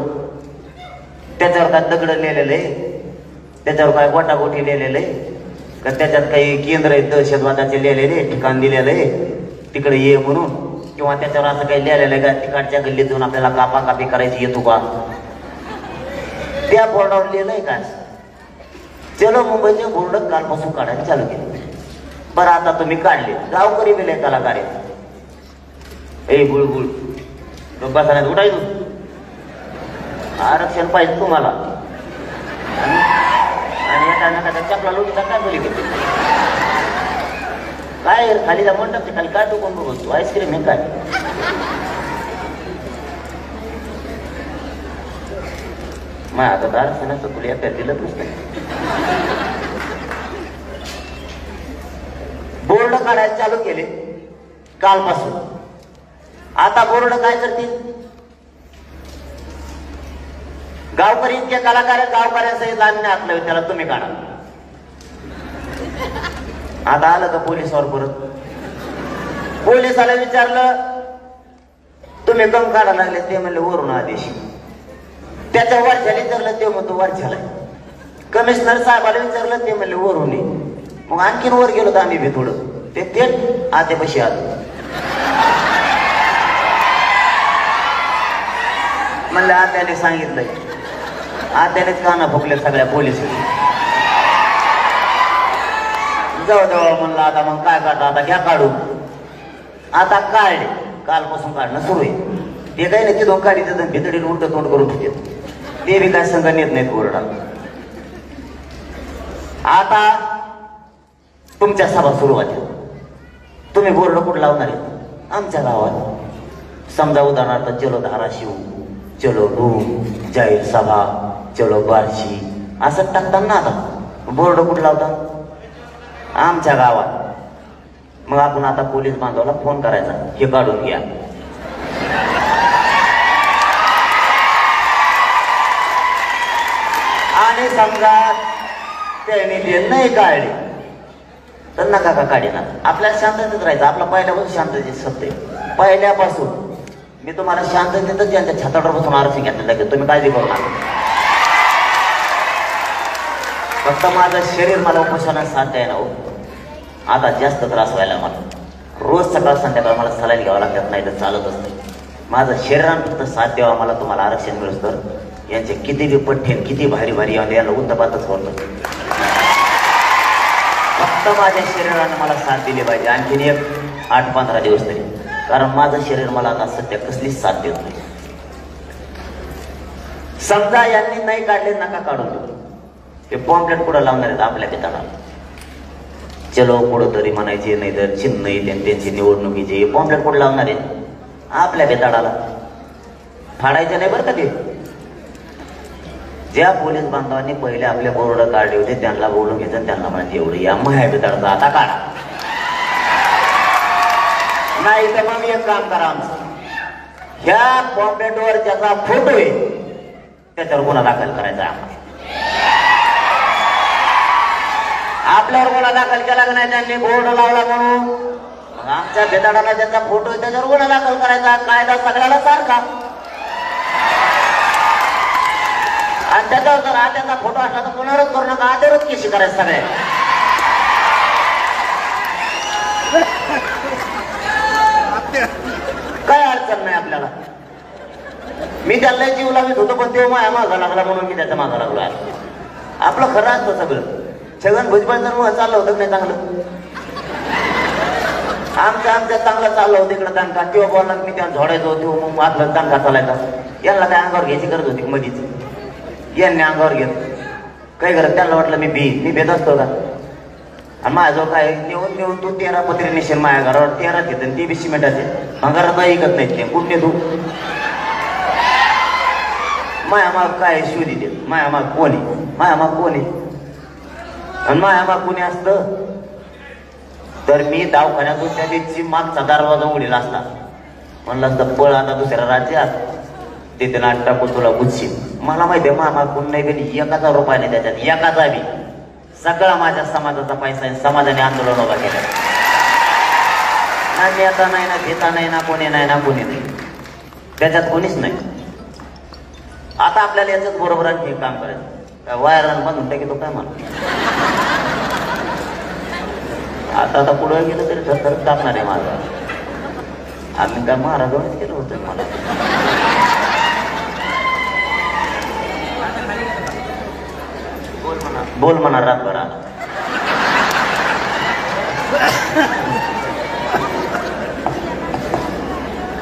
त्याच्यावर काय दगड लिहिलेलं आहे, त्याच्यावर काय गोटागोटी लिहिलेलं आहे का, त्याच्यात काही केंद्र आहे दहशतवादाचे लिहिलेले, ठिकाण दिलेलं आहे तिकडे ये म्हणून, किंवा त्याच्यावर असं काही लिहिलेलं आहे का तिकडच्या गल्लीत जाऊन आपल्याला कापाकापी करायची येतो का? त्या बोर्डावर लिहिलंय का? चलो मुंबईचे बोर्ड कालपासून काढायला चालू केले. बरं आता तुम्ही काढले, गावकरी बिले कलाकार आहेत. ए बुळबुळ बसायला उठाय तू, आरक्षण पाहिजे तुम्हाला. आणि एका चपला लोटीचा काय बोली घेते काय खाली मंडपचे खाली काय तो कोण बघतो आईस्क्रीम हे काय? मग आता आरक्षणाचं तुला एका दिलं नसतं. बोर्ड काढायला चालू केले कालपासून. आता बोर्ड काय करतील? गावकरी इतके कलाकार आहेत, गावकऱ्यांसहित आम्ही आतलं त्याला तुम्ही काढा. आता आलं का पोलिसावर परत? पोलिसाला विचारलं तुम्ही कम काढा लागले, ते म्हणले वरून आदेश. त्याच्या वरच्याला विचारलं ते म्हणतो वरच्याला. कमिशनर साहेबाला विचारलं ते म्हणले वरून ये. मग आणखीन वर गेलो तर आम्ही बी थोडं ते थेट आत्यापाशी आलो. म्हणलं आत्याने सांगितलंय. आत्यानेच काना फुकले सगळ्या पोलिस. जाऊ देवा म्हणलं आता मग काय करता, आता घ्या काढू. आता काढले, कालपासून काढणं सुरू आहे. ते काही नाही तिथून काढी तिथून भितडीला उलट तोंड करून ठेवते. ते बी काय संघ नेत नाहीत बोर्डात. आता तुमच्या सभा सुरू होत्या. तुम्ही बोर्ड कुठं लावणार आहे? आमच्या गावात. समजा उदाहरणार्थ चलो धाराशिव, चलो रूम, जाहीर सभा, चलो बार्शी असं टाकतात ना. आता बोर्ड कुठं लावतात? आमच्या गावात. मग आपण आता पोलीस बांधवाला फोन करायचा, हे काढून घ्या. आणि समजा त्यांनी ते नाही काढले तर नका का काढेनार. आपल्याला शांततेत राहायचं. आपला पहिल्यापासून शांततेत सत्य. पहिल्यापासून मी तुम्हाला शांततेतच ज्यांच्या छातावर बसून आरक्षण घेतलं लागेल, तुम्ही काळजी करू नका. फक्त माझं शरीर मला उपोषणात साथ द्यायला हो. आता जास्त त्रास व्हायला मला. रोज सकाळ संध्याकाळ मला सलाईन घ्यावं लागतात, नाही तर चालत असतं. माझं शरीरानं फक्त साथ द्यावा मला, तुम्हाला आरक्षण मिळूस तर. यांचे किती बी पठ्ठे किती भारी भारी याला उद्दपातच करतो. फक्त माझ्या शरीरानं मला साथ दिली पाहिजे आणखीन एक 8-15 दिवस तरी. कारण माझं शरीर मला आता सध्या कसलीच साथ देत नाही. समजा यांनी नाही काढले, नका काढून देऊ. हे पॉम्पलेट कुठं लावणार आहेत? आपल्या पिताला. चलो कुठं तरी म्हणायचे, नाही तर चिन्ह त्यांची निवडणुकीचे. हे पॉम्पलेट कुठं लावणार आहेत? आपल्या बेताडाला. फाडायचे नाही बरं का ते. ज्या पोलीस बांधवांनी पहिले आपले बोर्ड काढले होते त्यांना बोलून घ्यायचं, त्यांना म्हणायचं एवढं या माया बेताडाचा आता काढा. नाही तर मग एक काम करा, आमचं ह्या पॉम्पलेटवर ज्याचा फोटो आहे त्याच्यावर गुन्हा दाखल करायचा. आपल्यावर गुन्हा दाखल केला नाही, त्यांनी बोर्ड लावला म्हणून. मग आमच्या बेताडाला ज्याचा फोटो आहे त्याच्यावर गुन्हा दाखल करायचा. कायदा सगळ्याला सारखा. आणि त्याच्यावर जर आत्याचा फोटो असला तर पुनरच करू नका, आत्यावरच केशी करायचं सगळ्या. काय अडचण नाही आपल्याला. मी त्याला जीव लावित होतो पण तेव्हा माया मागा लागला म्हणून मी त्याच्या मागा लागलो. आपलं खरं असतं सगळं. छगन भुजबळ जर चाललं होतं नाही चांगलं, आमच्या चांगलं चाललं होतं इकडं दणका. तेव्हा बोलला मी त्याला झोडायचो, तेव्हा मग आपलं दणका चालायचा. यांना काय अंगावर घ्यायची गरज होती मधीच. यांनी अंगावर घेत काय करत, त्यांना वाटलं मी भेद असतो का. आणि माझ्याजवळ काय नेऊन तू 13 पत्रे नेशन माझ्या घरावर. 13 घेत ते बी सिमेंटाचे. घरात ऐकत नाहीत ते. कुठे तू माया माग काय शोधी दे. माया माग कोणी, माया माग कोणी. आणि माया माग कोणी असतं तर मी दवाखान्यातून त्या दिवशी मागचा दरवाजा उघडीला असता. म्हणलं असतं पळ आता दुसऱ्या राज्यात, तिथे नाट टाकून तुला गुच्छी. मला माहिती आहे मामा कोण नाही गेली 1 रुपया नाही त्याच्यात. एकाचा बी. सगळा माझ्या समाजाचा पैसा आहे. समाजाने आंदोलन उभा केलं. ना नेता नाही ना घेता नाही ना कोणी नाही ना कोणी नाही, त्याच्यात कोणीच नाही. आता आपल्याला याच बरोबर आणखी एक काम करायचं, वायर बांधून टाकी तो काय म्हणा. आता पुढे गेलं तरी थर टाकणार आहे माझा. आम्ही काय महाराजांनीच केलं होतं मला. बोल म्हणा रातभर आला.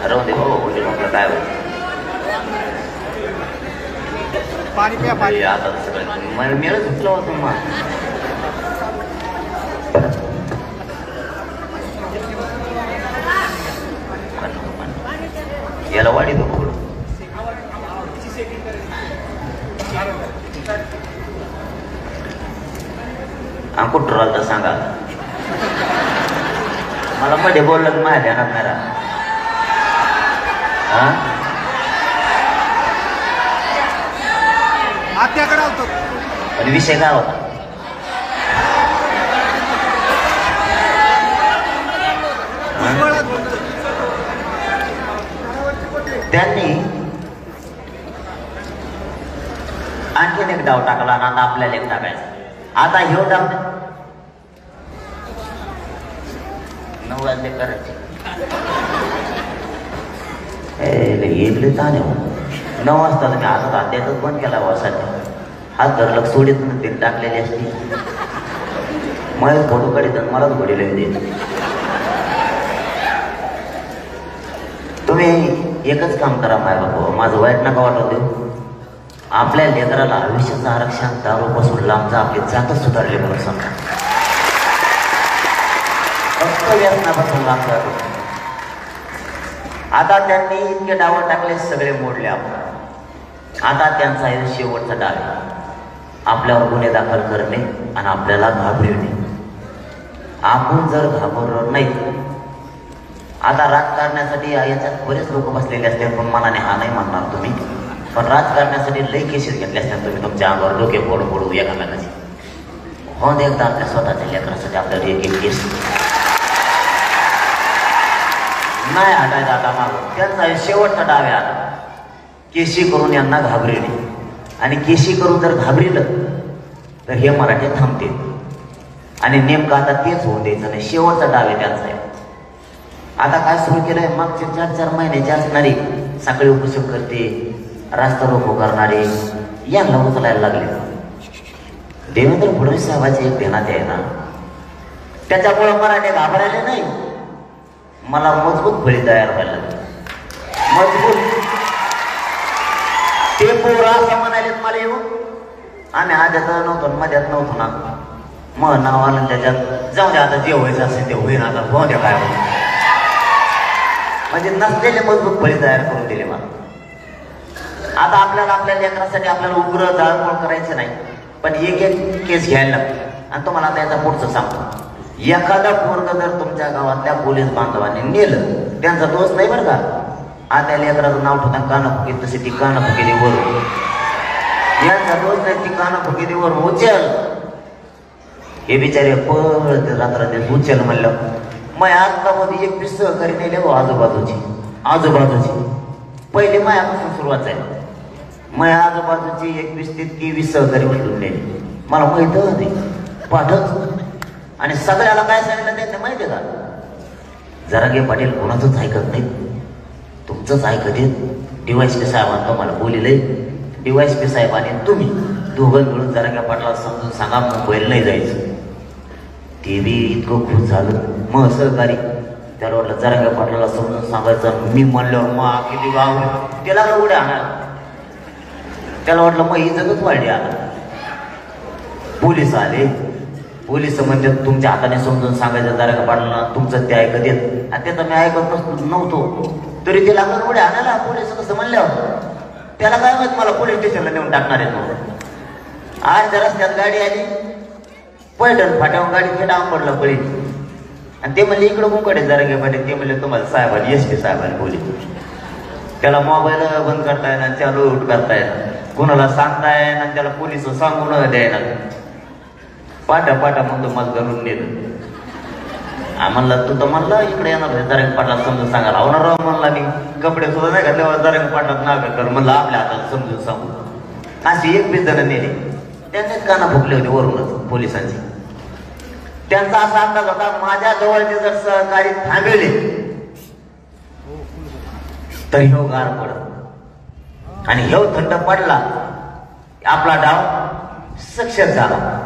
राहू दे बाबा, बोलले म्हटलं काय होतं. पाणी प्या पाणी. आता सगळं मेळच सुचलं होतं मग. याला वाढी तो पुढं कुठं राहिलं सांगा. मला मध्ये बोललं माझ्या ध्यानात नाही राहत. आत्याकडे आलतो. पण विषय काय होता? त्यांनी आणखीन एक डाव टाकला आणि आता आपल्याला एक टाकायचा. आता ह्यो डाव 9 वाजले करायचे. एकले ताने 9 वाजता मी आता अध्यातच बंद केला वासाठी. हात धरलं सोडीत ते टाकलेली असते. मला फोटो काढित मलाच घोडी लागली. तुम्ही एकच काम करा माय बाबा, माझं वाईट नका वाटत देऊ. आपल्या लेकराला आयुष्याचं आरक्षण दारूपासून लांबचा आपली जातच सुधारली म्हणून सांगा. फक्त व्यसनापासून लांब जातो. आता त्यांनी इतके डावं टाकले, सगळे मोडले आपण. आता त्यांचा आहे शेवटचा डाव आहे, आपल्यावर गुन्हे दाखल करणे आणि आपल्याला घाबरवणे. आपण जर घाबरलो नाही, आता राजकारणासाठी याच्यात बरेच लोक बसलेले असते, पण मनाने हा नाही म्हणणार तुम्ही. पण राजकारणासाठी लई केसेस घेतले असतात तुम्ही, तुमच्या अंगावर डोके फोडू फोडू एकामेकाची. हो एकदा आपल्या स्वतःच्या लेकरासाठी आपल्याला एक केस नाही हटायचा. आता मागं त्यांचा शेवटचा डाव आहे आता, केशी करून यांना घाबरवणे. आणि केशी करून जर घाबरिलं तर हे मराठी थांबतील. आणि नेमकं आता तेच होऊन द्यायचं नाही. शेवटचा डाव आहे त्यांचा आहे. आता काय सुरू केलंय, मागचे 4-4 महिन्याचे असणारे सकाळी उपोषण करते, रास्ता रोको करणारे यांना उचलायला लागले. देवेंद्र फडणवीस साहेबांचे एक ध्यानात आहे ना, त्याच्यामुळे मराठी घाबरायले नाही. मला मजबूत फळी तयार व्हायला लागली. मजबूत ते पोरं असं म्हणाले मला येऊन, आम्ही आद्यात नव्हतो मध्यात नव्हतो ना, मग नाव आलं त्याच्यात. जाऊ द्या आता जे व्हायचं असेल ते होईन, आता होऊ द्या काय होईल. म्हणजे नसलेले मजबूत फळी तयार करून दिले मला. आता आपल्याला आपल्या लेकरासाठी आपल्याला उग्र जाळपोळ करायचं नाही, पण एक एक केस घ्यायला लागतो. आणि तुम्हाला आता याचा पुढचं सांगतो, एखादा पोरग जर तुमच्या गावातल्या पोलीस बांधवांनी नेलं, त्यांचा दोष नाही बरं का. आता लेकराचं नाव ठेवता कानाफुकी, तशी ती कानाफुकी वरून, यांचा दोष नाही, ती कानाफुकी वरून उचल. हे बिचारे पळत रात्र उचल म्हणलं. मग आत्तामध्ये 21 सहकारी नेले हो आजूबाजूची पहिले मायापासून सुरुवात आहे. मग आजूबाजूची 21 ते 23 सहकारी भेटून नेले. मला माहित होते पाठच. आणि सगळ्याला काय सांगितलं त्यांनी माहिती आहे का, जरांगे पाटील कोणाचंच ऐकत नाही, तुमचंच ऐकत येत. DYSP साहेबांनी तुम्हाला बोलिले, DYSP साहेबांनी तुम्ही दोघं मिळून जरांगे पाटला समजून सांगा मुंबईला नाही जायचं. ते बी इतकं खुश झालं. मग सहकारी त्याला वाटलं जरांगे पाटलाला समजून सांगायचं. मी म्हणल्यावर मग किती गाव त्याला का उड्या आणा. त्याला वाटलं मग इज्जतच वाढली. आता पोलीस आले, पोलीस म्हणजे तुमच्या हाताने समजून सांगायचं जरांगे पाटलाला, तुमचं ते ऐकत येत. आणि त्याचं मी ऐकत नव्हतो तरी ते लागलं उड्या आणायला. पोलीस कसं म्हणल्यावर त्याला काय माहित मला पोलीस स्टेशनला नेऊन टाकणार आहेत म्हणून. आज जर रस्त्यात गाडी आली, पैठण फाट्यावर गाडी फेटावून पडलं पळी. आणि ते म्हणले इकडं मुकडे जरांगे पाटील. ते म्हणले तुम्हाला साहेबांनी SP साहेबांनी बोली. त्याला मोबाईल बंद करता येणार, चालू करता येणार, कुणाला सांगता येणार, त्याला पोलिस सांगून द्यायला. पाठा म्हणतो मला घरून नेलं. म्हणला तू तर म्हणला इकडे येणार होते दारंग पाटला समजून सांगायला होणार राव म्हणला मी कपडे सुद्धा नाही घातल्यावर दारंग पाटलात नाव कर म्हणलं आपल्या हातात समजून सांगू अशी एक बीस जण नेली त्यांनीच काना फुकले होते वरूनच पोलिसांची त्यांचा असा अंदाज होता माझ्या जवळचे जर सहकारी थांबले तर ह्यो गार पडत आणि ह्यो थंड पडला आपला डाव सक्सेस झाला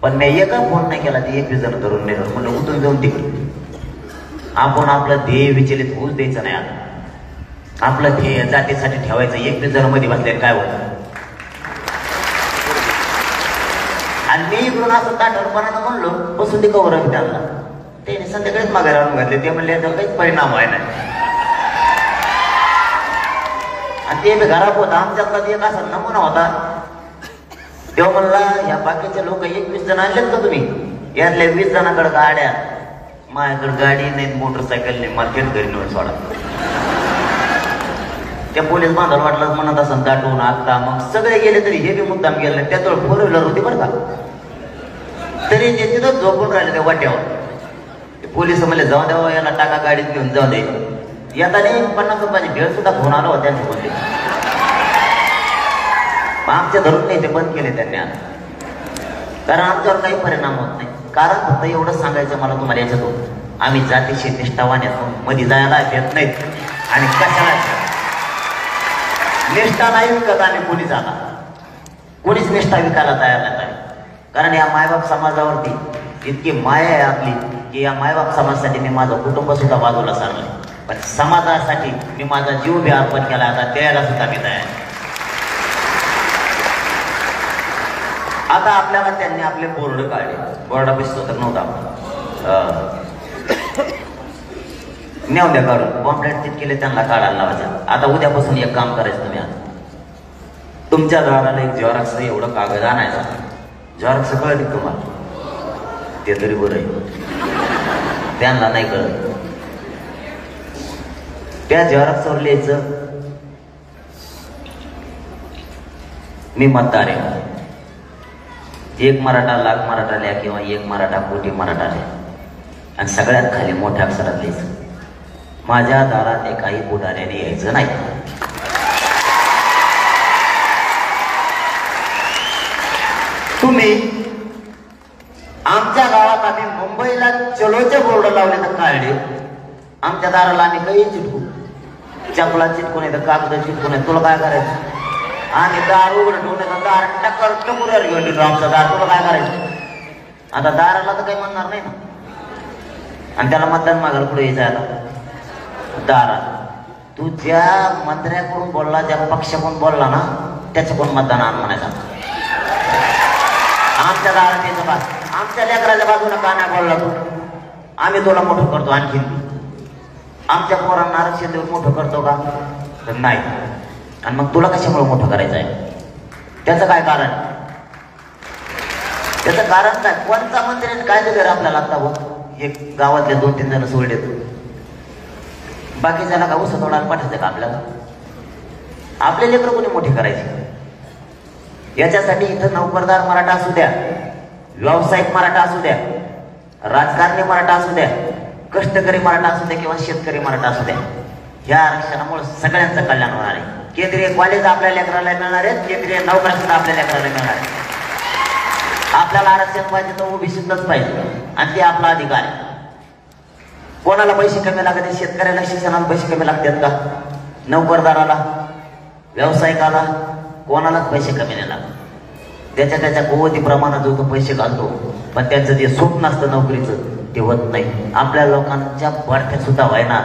पण मी एका फोन नाही केला ते एक जण धरून नेलं म्हणलं उठून जाऊन तिकडे आपण आपलं ध्येय विचलित होऊच द्यायचं नाही आता आपलं ध्येय जातीसाठी ठेवायचं एक जण मध्ये बसले काय होतं आणि मी इकडून असं ताटरपणानं म्हणलो बसून ते कवर त्यांना त्याने संध्याकाळीच मागायला आणून घातले ते म्हणले याच्यावर काहीच परिणाम आहे नाही आणि ते बी घरात होता आमच्यातला एक असा नमुना होता तेव्हा म्हणला या बाकीचे लोक 21 जण आणलेत का तुम्ही यातल्या 20 जणांकडे गाड्या माझ्याकडे गाडी नाही मोटरसायकल नाही मला थेट घरी नेऊन सोडा त्या पोलीस बांधायला वाटलं म्हणत असं दाटून आता मग सगळे गेले तरी हे बी मुद्दाम गेले नाही त्याजवळ 4 व्हीलर होती बरं का तरी ते तिथं झोपून राहिले त्या वाट्यावर पोलिस म्हणले जाऊ द्यावं याला टाका गाडीत घेऊन जाऊ दे येताना 50 रुपयाची भेळ सुद्धा फोन आला होता त्यांच्या मध्ये आमच्या धरून नाही ते बंद केले त्यांनी आता कारण आमच्यावर काही परिणाम होत नाही कारण फक्त एवढं सांगायचं मला तुम्हाला याच्यातून आम्ही जातीशी निष्ठावान येतो मध्ये जायला येत नाहीत आणि कशाला निष्ठा नाही विकत आम्ही कोणीच आला कोणीच निष्ठा विकायला तयार नाही कारण या मायबाप समाजावरती इतकी माया आहे आपली की या मायबाप समाजासाठी मी माझं कुटुंब सुद्धा बाजूला सारलंय पण समाजासाठी मी माझा जीव बी अर्पण केला आता द्यायला सुद्धा मी तयार आता आपल्याला त्यांनी आपले बोर्ड काढले बोर्डापाशी तर नव्हता नेऊ द्या काढून पॉम्पलेट तित केले त्यांना काढायला लावायचं आता उद्यापासून एक काम करायचं तुम्ही आता तुमच्या दाराला एक झेरॉक्स एवढं कागद आणायचा झेरॉक्स कळत तुम्हाला ते तरी बरं आहे त्यांना नाही कळत त्या झेरॉक्सवर लिहायचं मी मतदार आहे एक मराठा लाख मराठा लिहा किंवा एक मराठा कोटी मराठा लिहा आणि सगळ्यात खाली मोठ्या अक्षरात लिहायचं माझ्या दारात एकाही पुढाऱ्याने यायचं नाही तुम्ही आमच्या गावात आम्ही मुंबईला चलोचे बोर्ड लावले तर काढले आमच्या दाराला आम्ही काही चिटकू चपला चिटकून येतं कागद चिटकून येत तुला काय करायचं आम्ही दार उघडं ठेवून दार टक्कर टकुऱ्यावर घेऊन आमचं दार तुला काय करायचं आता दाराला तर काही म्हणणार नाही ना आणि त्याला मतदान मागायला पुढे यायचं आता दारात तू ज्या मंत्र्याकडून बोलला ज्या पक्षाकडून बोलला ना त्याच्याकडून मतदान आण म्हणायचा आमच्या दारात यायचं बा आमच्या लेकराच्या बाजूने का नाही बोलला तू आम्ही तुला मोठं करतो आणखी आमच्या पोरांना आरक्षण देऊन मोठं करतो का तर नाही आणि मग तुला कशामुळे मोठं करायचं आहे त्याचं काय कारण त्याचं कारण काय कोणता मंत्र्याने काय दिलं आपल्याला आता हो एक गावातले 2-3 जण सोडले बाकीच्याला का उसं तोडायला पाठायचं का आपल्याला आपले लेकरं कोणी मोठी करायची याच्यासाठी इथं नोकरदार मराठा असू द्या व्यावसायिक मराठा असू द्या राजकारणी मराठा असू द्या कष्टकरी मराठा असू द्या किंवा शेतकरी मराठा असू द्या या आरक्षणामुळे सगळ्यांचं कल्याण होणार आहे केंद्रीय कॉलेज आपल्या लेकराला मिळणार आहेत केंद्रीय नोकऱ्या सुद्धा आपल्या लेकराला मिळणार आहे आपल्याला आरक्षण पाहिजे तर ओबीसीतच पाहिजे आणि ते आपला अधिकार आहे कोणाला पैसे कमी लागतात शेतकऱ्याला शिक्षणाला पैसे कमी लागतात का नोकरदाराला व्यावसायिकाला कोणालाच पैसे कमी नाही लागत त्याच्या कुवतीप्रमाणे जो तो पैसे घालतो पण त्यांचं जे स्वप्न असतं नोकरीचं ते होत नाही आपल्या लोकांच्या बढत्या सुद्धा व्हायना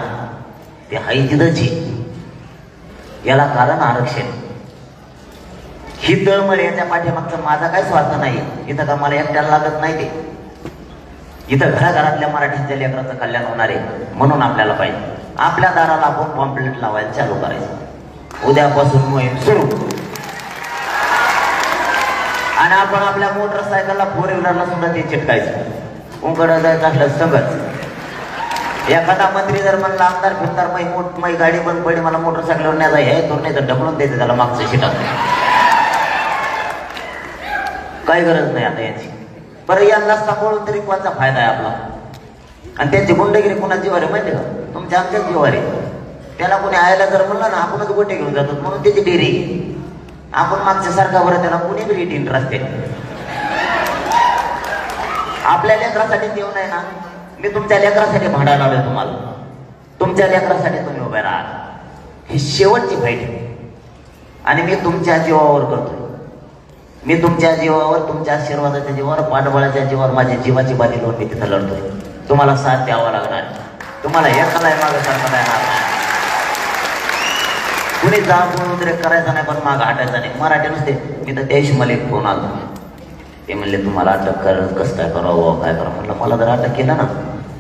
ते हाई तिथंच याला कारण आरक्षण ही तळमळ याच्या पाठीमागचं माझा काय स्वार्थ नाही इथं का मला एकट्याला लागत नाही ते इथं घराघरातल्या मराठीच्या लेकराचं कल्याण होणार आहे म्हणून आपल्याला पाहिजे आपल्या दाराला आपण पॉम्पलेट लावायला चालू करायचं उद्यापासून मोहीम सुरू आणि आपण आपल्या मोटरसायकलला 4 व्हीलरला सुद्धा ते चिटकायचं उंकडं जायचं असलं सगळंच एखादा मंत्री जर म्हणला आमदार फिरदार मै गाडी बंद पडली मला मोटरसायकलवर न्यायचा हे तो नाही तर ढकलून द्यायचं त्याला मागचं शिटात काही गरज नाही आता याची बरं यांना सांभाळून तरी कोणता फायदा आहे आपला आणि त्यांची गुंडगिरी कुणाची जीवारी माहिती का? तुमच्या आमच्याच जीवारी. त्याला कोणी आयला जर म्हणलं ना आपणच गोटे घेऊन जातो म्हणून त्याची डेरी. आपण मागच्या सारखा बरं त्याला कुणी बी रीट इंटरेस्ट आहे. आपल्या लेकरासाठी देऊ नाही ना. मी तुमच्या लेकरासाठी भांडायला आलोय तुम्हाला. तुमच्या लेकरासाठी तुम्ही उभे राहा. ही शेवटची फाईट आहे आणि मी तुमच्या जीवावर करतोय. मी तुमच्या जीवावर, तुमच्या आशीर्वादाच्या जीवावर, पाठबळाच्या जीवावर, माझ्या जीवाची बाजी लावून मी तिथं लढतोय. तुम्हाला साथ द्यावा लागणार. तुम्हाला एकाला मागं सारखं येणार नाही. कुणी जाऊन उद्रेक करायचा नाही पण मागं हटायचा नाही. मराठी नुसते. मी तर त्याशी मला एक फोन आला. ते म्हणले तुम्हाला अटक कर, कसं काय करावं काय करावं. म्हटलं मला जर अटक केलं ना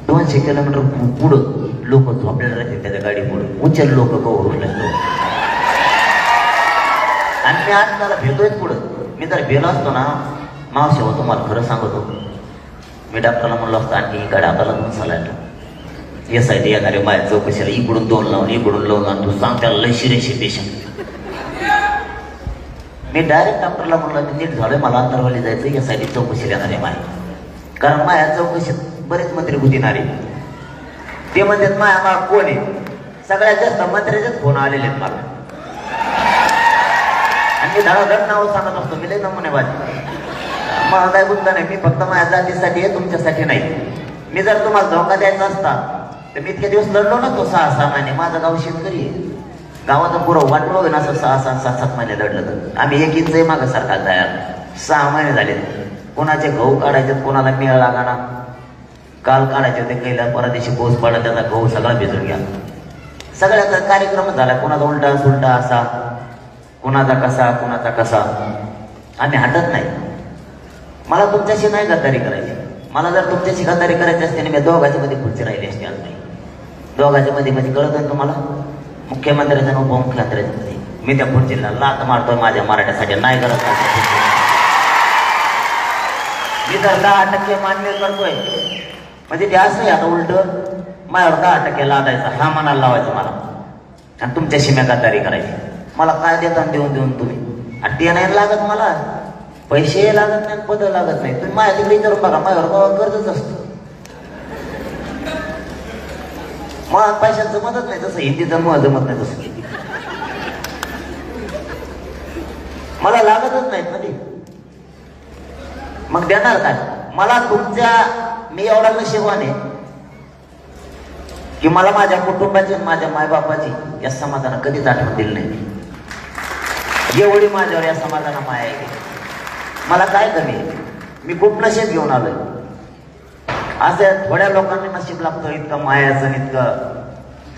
200 किलोमीटर पुढं लोक झोपलेले राहतील त्याच्या गाडी पुढे. उचल लोक कवर उठले आणि मी आज त्याला भेटतोय पुढं. मी जर भेलो असतो ना मावशी हो तुम्हाला खरं सांगतो. मी डॉक्टरला म्हणलो असतो आणखी ही गाडी आपल्याला मसाला SIT येणारे माझ्या चौकशीला इकडून 2 लावून इकडून लावून आणि तू सांग त्याला लय शिरेशी पेशंट. मी डायरेक्ट डॉक्टरला म्हणलं मी नीट झालोय मला अंतरवाली जायचं SIT चौकशीला येणारे माझ्या. कारण माझ्या चौकशीत बरेच मंत्री गुतीनारे. ते म्हणतात माझ्या कोण आहे. सगळ्यात जास्त मंत्र्याचेच फोन आलेले आहेत मला. आणि मी धडाधड नाव सांगत असतो. मी लय नमुने बाजी. मला काय गुंता नाही. मी फक्त माझ्या जातीसाठी आहे तुमच्यासाठी नाही. मी जर तुम्हाला धोका द्यायचा असता तर मी इतके दिवस लढलो ना तो 6-6 महिने. माझं गाव शेतकरी आहे. गावाचं पुरं वाटलं होईल असं 6-7 महिने लढलं तर आम्ही 1 इंचही मागं सरकार तयार. 6 महिने झाले. कोणाचे गहू काढायचे कोणाला मेळ लागाना. काल काढायचे होते कैला परवा दिवशी पाऊस पडला त्याचा गहू सगळा भिजून गेला. सगळ्याचा कार्यक्रम झाला. कोणाचा उलटा सुलटा असा, कोणाचा कसा. आम्ही हटत नाही. मला तुमच्याशी नाही गद्दारी करायची. मला जर तुमच्याशी गद्दारी करायची असते मी दोघांच्या मध्ये खुर्ची राहिली असते. आज नाही दोघांच्या मध्ये म्हणजे कळत नाही तुम्हाला. मुख्यमंत्र्याच्या आणि उपमुख्यमंत्र्याच्या मध्ये मी त्या खुर्चीला लात मारतोय माझ्या मराठ्यासाठी. नाही गरज नाही. मी जर 10% मान्य करतोय म्हणजे ते असं आहे आता उलट माझ्यावर 10% लादायचा हा मनाला लावायचं मला आणि तुमच्याशी मी गद्दारी करायची. मला काय देता देऊन तुम्ही. आणि ते नाही लागत मला. पैसे लागत नाही पद लागत नाही. तुम्ही माझ्या तिकडे विचारून बघा माझ्यावर कर्जच असतं. मला पैशाचं जमतच नाही तसं. हिंदीचं मग जमत नाही तसं. मला लागतच नाहीत ना ते. मग देणार काय मला तुमच्या. मी एवढा नशीबवान आहे की मला माझ्या कुटुंबाची माझ्या मायबापाची या समाजानं कधीच आठवण दिली नाही. एवढी माझ्यावर या समाजानं माया आहे. मला काय कमी. मी खूप नशीब घेऊन आलोय. असं थोड्या लोकांनी नशीब लागतं इतकं मायाचं इतकं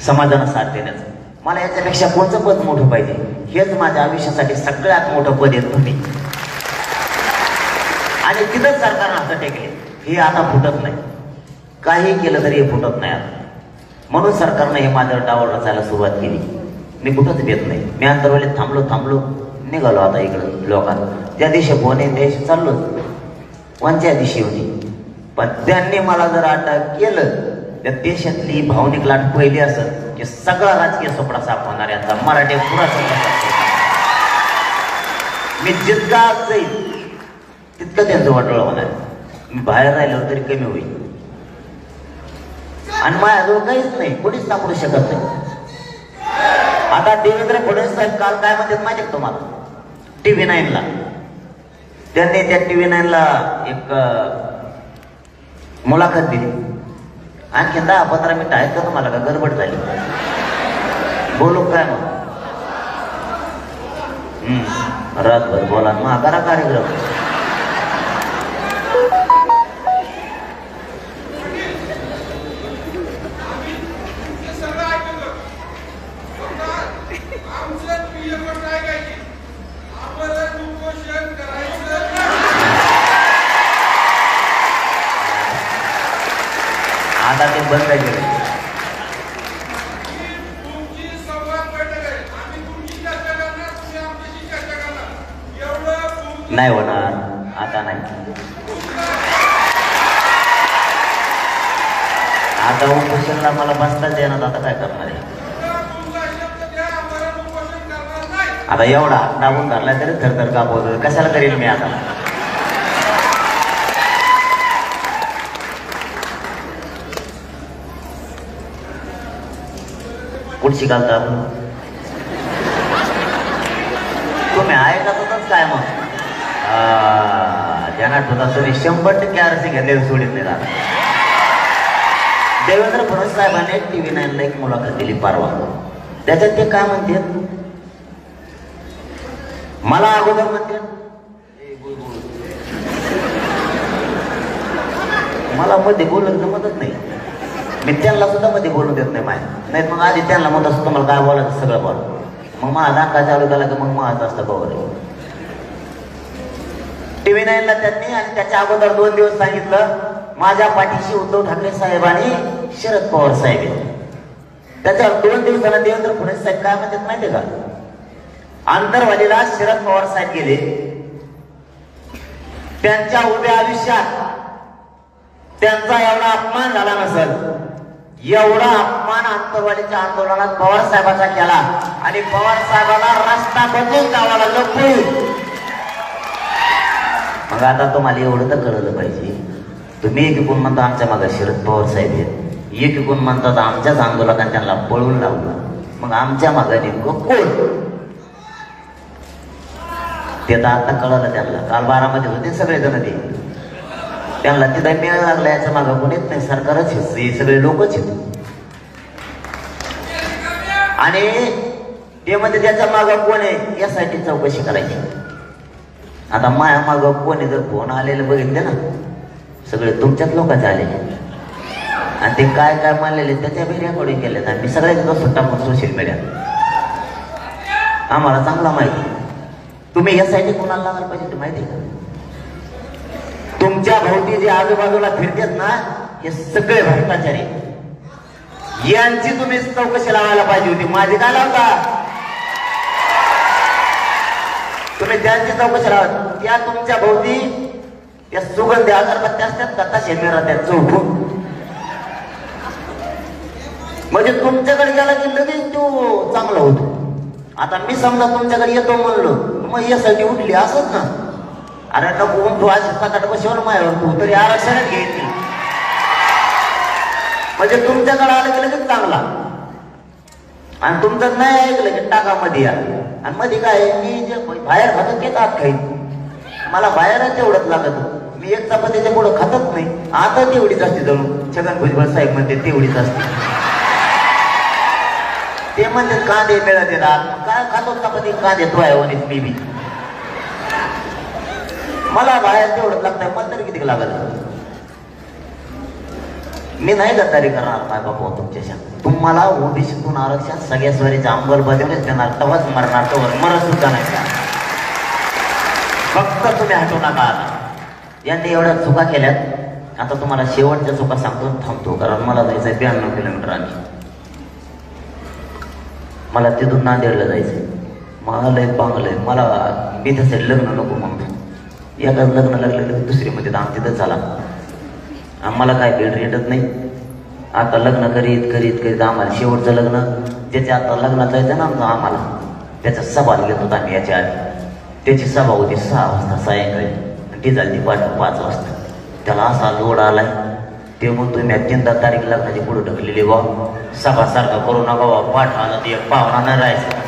समाजानं साथ देण्याचं. मला याच्यापेक्षा कोणतं पद मोठं पाहिजे. हेच माझ्या आयुष्यासाठी सगळ्यात मोठं पद आहे तुम्ही. आणि तिथंच सरकारनं हात टेकले. हे आता फुटत नाही. काही केलं तरी हे फुटत नाही आता. म्हणून सरकारनं हे माझ्यावर डावळ रचायला सुरुवात केली. मी कुठंच भेट नाही. मी अंतरवालीत थांबलो निघालो आता इकडं लोकांना. त्या दिवशी कोणी देश चाललो कोणत्या दिवशी होती. पण त्यांनी मला जर अटक केलं त्या देशातली भावनिक लाट पहिली असत की सगळा राजकीय सोपडा साफ होणार यांचा. मराठी पुरा मी जितका जाईल तितकं त्यांचं वाटोळ होणार. मी बाहेर राहिलो तरी कमी होईल. आणि माझ्याजवळ काहीच नाही. कोणीच सापडू शकत नाही. आता देवेंद्र फडणवीस साहेब काल काय म्हणतात माहिती तुम्हाला. TV9 ला त्यांनी त्या TV9 ला एक मुलाखत दिली. आणखी 10-15 मिनिटं आहेत का तुम्हाला का गडबड झाली. बोलू काय मग रातभर बोला मग करा कार्यक्रम. आता ते बंद केलं. नाही होणार आता नाही. आता उपोषणला मला बसताच येणार. आता काय करणार आहे. आता एवढा दाबून धरला तरी थरथर कापवतो. कशाला करेल मी आता. पुढची घालता तुम्ही ऐकत होताच काय मग ज्यांना होता तुम्ही 100% आरसी घेतलेलं सोडित नाही राहत. देवेंद्र फडणवीस साहेबांनी TV9 ला एक मुलाखत दिली परवा. त्याच्यात ते काय म्हणते, मला अगोदर म्हणते मला मध्ये बोलत जमतच नाही, मी त्यांना सुद्धा मध्ये बोलू देत नाही माहिती नाही. मग आधी त्यांना म्हणत असतो तुम्हाला काय बोलायचं सगळं बोल, मग माझा काय चालू झाला की मग माझं असतं बरोबर. TV9 ला त्यांनी आणि त्याच्या अगोदर 2 दिवस सांगितलं माझ्या पाठीशी उद्धव ठाकरे साहेब आणि शरद पवार साहेब आहेत. त्याच्यावर 2 दिवसांना देवेंद्र फडणवीस साहेब काय म्हणतात माहितीये का, आंतरवालीला शरद पवार साहेब गेले, त्यांच्या उभ्या आयुष्यात त्यांचा एवढा अपमान झाला नसेल, एवढा अपमान आंतरवालीच्या आंदोलनात पवार साहेबांचा केला आणि पवार साहेबाला रस्ता बदलून गावाला लपवून. मग आता तुम्हाला एवढं तर कळलं पाहिजे, तुम्ही एकीकडून म्हणता आमच्या मागे शरद पवार साहेब आहेत, एकीकडून म्हणतात आमच्याच आंदोलकांनी त्यांना पळून लावलं, मग आमच्या मागे नेमकं कोण ते तर आता कळलं त्यांना. काल 12 मध्ये होते सगळे जण, ते त्यांना तिथं मेळ लागला याच्या मागं कोण येत नाही, सरकारच हे सगळे लोकच येत. आणि ते म्हणजे त्याच्या मागं कोण आहे यासाठी चौकशी करायची. आता माया मागं कोणी जर फोन आलेलं बघितले ना, सगळे तुमच्याच लोकांचे आले आणि ते काय काय मानलेले त्याच्या बी रेकॉर्डिंग केले. मी सगळ्यांचा सुट्टा पण सोशल मीडिया आम्हाला चांगला माहिती. तुम्ही यासाठी कोणाला लागायला पाहिजे ते माहिती का, तुमच्या भोवती जे आजूबाजूला फिरतात ना हे सगळे भ्रष्टाचारी, यांची तुम्ही चौकशी लावायला पाहिजे होती, माझी काय लावता तुम्ही त्यांची चौकशी लावा. त्या तुमच्या भोवती त्या सुगंधी अगरबत्त्या असतात का तसे मिळतात चौकून, म्हणजे तुमच्याकडे गेला की लगेच तो चांगला होतो. आता मी समजा तुमच्याकडे येतो म्हणलो मग यासाठी उठली असत ना, अरे नको तू आज सकाळ बसवर मायावर तू तरी आरक्षणच घेत नाही, म्हणजे तुमच्याकडे आलं की लगेच चांगला. आणि तुमचं नाही ऐकलं की टाकामध्ये या. आणि मध्ये काय मी जे बाहेर खातो तेच आत खाईन, मला बाहेरच तेवढंच लागत. मी एक चपातीच्या पुढं खातच नाही, आता तेवढीच असते जणू. छगन भुजबळ साहेब म्हणते तेवढीच असते, ते म्हणते कांदे मिळत येतात काय खातो चपाती कांदे तो आहे मी बी, मला बाहेर तेवढंच लागतंय, मला तरी किती लागत. मी नाही गद्दारी करणार माय बाबा तुमच्याशा. तुम्हाला ओबीसीतून आरक्षण सगळ्या स्वारीच्या अंमलबजावणीच देणार, तवाच मरणार, तवर मरत सुद्धा नाही. फक्त तुम्ही हटू नका. यांनी एवढ्या चुका केल्यात, आता तुम्हाला शेवटच्या चुका सांगतो थांबतो, कारण मला जायचंय 92 किलोमीटर आणि मला तिथून नांदेडला जायचंय. मला लय पांगलंय, मला मी तसं लग्न नको म्हणतो. एकाच लग्न लागलं दुसरी मध्ये आम तिथं झाला. आम्हाला काय बेड रेटत नाही. आता लग्न करीत करीत करीत आम्हाला शेवटचं लग्न ज्याच्या आता लग्नात जायचं ना आम्हाला, त्याचा सभा घेत आम्ही याच्या आधी. त्याची सभा होती 6 वाजता सायंकाळी, ती झाली 5 वाजता. त्याला असा लोड आलाय, ते म्हणतो मी 3 तारीख लग्नाची पुढे ढकलेली बा, सभा सारखा करू नका बा, पाठवाला ते एक पाहुणा नाही राहायचं.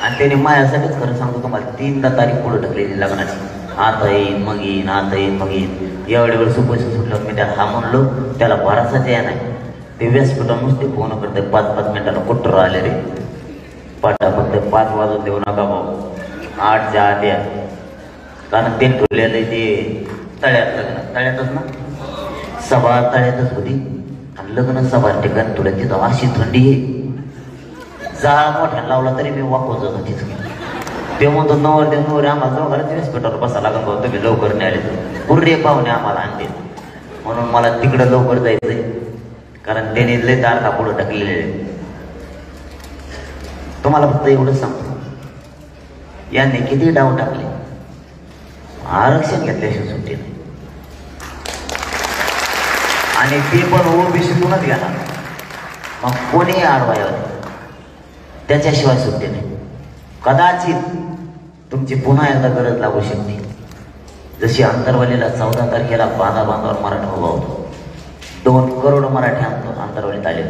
आणि त्याने माझ्यासाठीच खरं सांगतो तुम्हाला 3 तारीख पुढे ढकलेली लग्नाची. आता येईन मग येईन, आता येईन मग येईन. एवढ्या वेळ सुपैसे सुटलं मी त्याला हा म्हणलो, त्याला भरासाच या नाही. ते व्यासपीठावर नुसते फोन करते 5-5 मिनिटाला कुठं आले रे पाटा, फक्त 5 वाजून देऊ नका भाऊ, 8च्या आत या. कारण ते ठेवलेलं ते तळ्यात, लग्न तळ्यातच ना, सभा तळ्यातच होती. आणि लग्न सभा ठिकाणी तुला तिथं अशी थंडी आहे, जाळ मोठ्या लावला तरी मी वापस जातो तिथं. ते म्हणतो नवरे आम्हाला दोघांना व्यासपीठावर बसा लागून भाऊ, तुम्ही लवकर नाही आले पुरे पाहुणे आम्हाला आणते. म्हणून मला तिकडं लवकर जायचंय, कारण त्याने लय तारखा पुढे टाकलेले. तुम्हाला फक्त एवढंच सांगतो, यांनी किती डाव टाकले, आरक्षण घेतल्याशिवाय सुट्टी नाही. आणि ते पण ओबीसीतूनच गेला, मग कोणी आडवायवर त्याच्याशिवाय सुट्टी नाही. कदाचित तुमची पुन्हा एकदा गरज लागू शकते, जशी आंतरवालीला 14 तारखेला बांधावर मराठा उभा होतो. 2 करोड मराठी अंतरवलीत आले.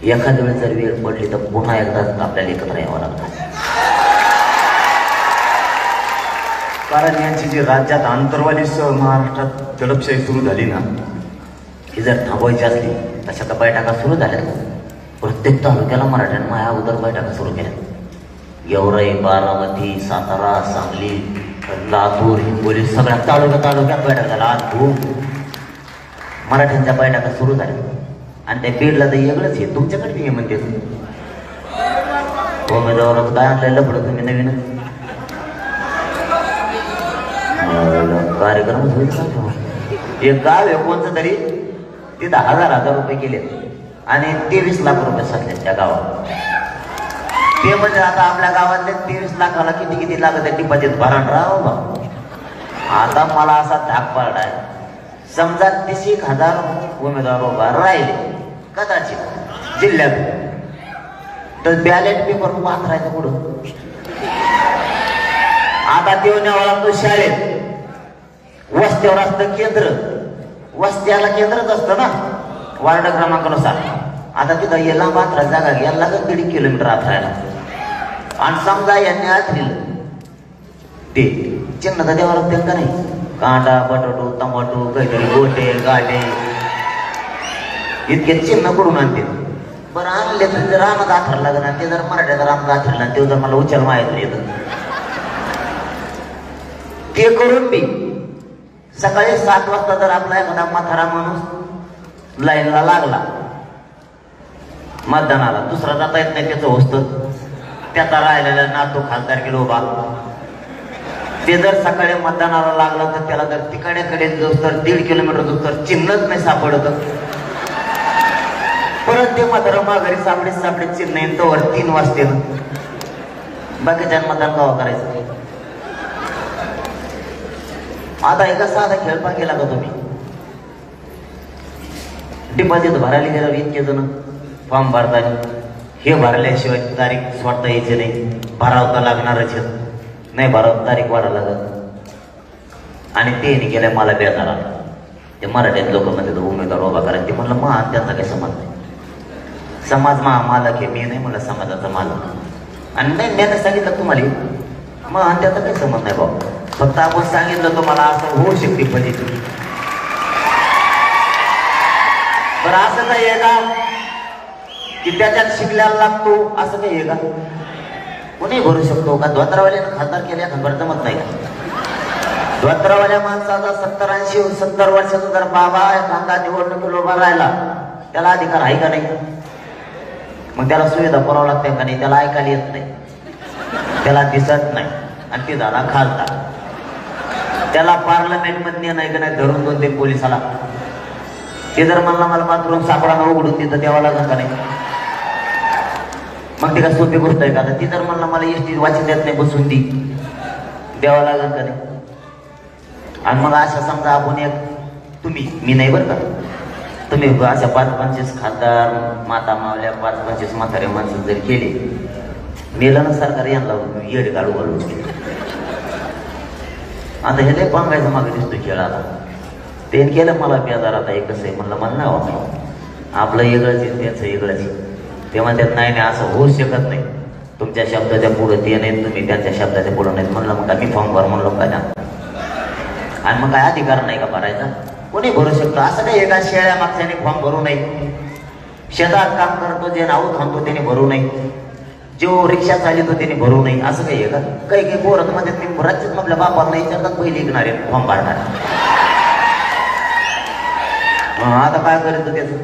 एखाद्या वेळी जर वेळ पडली तर पुन्हा एकदा आपल्याला एकत्र यावं लागतं. कारण यांची जी राज्यात आंतरवाली महाराष्ट्रात दडपशाही सुरू झाली ना, ही जर थांबवायची असली तशा तर बैठका सुरू झाल्या. प्रत्येक तालुक्याला मराठ्यांनी माझ्या अगोदर बैठका सुरू केल्या. गेवराई, बारामती, सातारा, सांगली, लातूर, हिंगोली सगळ्या तालुक्यात बैठक झाला. आज खूप मराठ्यांच्या बैठका सुरू झाल्या. आणि त्या बीडला तर वेगळंच आहे. तुमच्याकडे बी हे म्हणते उमेदवारात काय आणलेलं लफडं तुम्ही नवीन कार्यक्रम होईल का? एक गाव आहे कोणतं तरी, तिथं हजार रुपये केले आणि 23 लाख रुपये सध्या त्या गावात. ते म्हणजे आता आपल्या गावातले 23 लाखाला किती लागत आहे डिपॉझिट भरण राव बा. आता मला असा धाक पडलाय, समजा 30,000 उमेदवार उभा राहिले कदाचित जिल्ह्यात, तर बॅलेट पेपर वाचरायचं पुढं. आता ते न्यावा लागतो शाळेत. वस्त्यावर असतं केंद्र, वस्त्याला केंद्रच असतं ना वार्ड क्रमांकानुसार. आता तिथं याला मात्र जागा घ्यायला लागत 1.5 किलोमीटर आथरायला. आणि समजा यांनी आथरील ते चिन्ह तर द्यावं लागतं का नाही? कांदा, बटाटो, टमाटो, काहीतरी गोटे गाडे इतके चिन्ह करून आणते. बरं आणले तर जर रानात आथरला लागत ना, ते जर मराठ्याचा रानात आथरला ते जर मला उच्चार माहिती येतं ते करून मी सकाळी 7 वाजता जर आपला एखादा म्हातारा माणूस लाईनला लागला मतदानाला, दुसरा जाता येत नाही त्याचं होतं, त्याचा राहिलेला नातू खासदार केलो उभा, ते जर सकाळी मतदानाला लागला तर त्याला जर तिकड्याकडे जो तर 1.5 किलोमीटर जो तर चिन्हच नाही सापडत, परत ते म्हातारा माघारी सापडे चिन्ह येईल तर 3 वाजते ना. बाकीच्या मतदान कवा करायचं? आता एका साधा खेळ केला का तुम्ही? डिपॉझिट भरायला गेल्यावर इतके जण फॉर्म भरतात, हे भरल्याशिवाय तारीख सोडता यायची नाही, भरावता लागणारच नाही, भराव तारीख वाढायला लागत. आणि ते गेल्या मला बेजार आला. ते मराठ्यात लोक म्हणतात उमेदवार उभा करायचे. ते म्हणलं मग त्यांचा काही समाज नाही. समाज मालक हे मी नाही, म्हणलं समाजाचा मालक. आणि नाही मी सांगितलं तुम्हाला मग त्याचा काही संबंध नाही बाबा. फक्त आपण सांगितलं तुम्हाला असं होऊ शकते फजिती. बरं असं काही आहे का की त्याच्यात शिकल्याला लागतो? असं काही आहे का? कोणी भरू शकतो का? धोत्रावाल्यानं खासदार केल्या खबर जमत नाही का? धोत्रावाल्या माणसाचा 70 वर्षाचा जर बाबा एखादा निवडणुकीला उभा राहिला, त्याला अधिकार आहे का नाही? मग त्याला सुविधा पुरावं लागते का नाही? त्याला ऐकायला येत नाही, त्याला दिसत नाही, आणि ते झाला खासदार. त्याला पार्लमेंट मध्ये नाही का नाही धरून दोन ते पोलिसाला. ते जर म्हणला मला बाथरूम सापडा उघडून तिथं द्यावं लागेल का नाही? मग ते का सोपी गोष्ट आहे का? ती जर म्हणला मला एसटी वाचित देत नाही बसून ती द्यावं लागेल का नाही? आणि मग अशा समजा आपण एक तुम्ही मी नाही बरं का, तुम्ही अशा 5-25 खासदार माता मावल्या 5-25 म्हातारे माणसं जर केले, मेलं ना सरकार यांना येड काढू घालू. आता हे लय पांगायचं मागे दिसतो खेळ. आता ते केलं मला बेजार. आता एक कसं आहे म्हणलं मला नाही आपलं वेगळंच आहे त्याचं वेगळंच आहे. ते म्हणतात नाही असं होऊच शकत नाही, तुमच्या शब्दाच्या पुढं ते नाही, तुम्ही त्यांच्या शब्दाच्या पुढं नाही. म्हणलं मग मी फॉर्म भर म्हणलो का? आणि मग काय अधिकार नाही का भरायचा? कोणी भरू शकतो? असं काही एका शेळ्या मागच्याने फॉर्म भरू नये, शेतात काम करतो जे नाव थांबतो त्याने भरू नये, जो रिक्षा चालितो त्याने भरू नये, असं काही आहे का? काही पोरत मध्ये राज्यात आपल्या बापांना विचारतात पहिले ऐकणारे फॉर्म भरणार. आता काय करायचं त्याचं?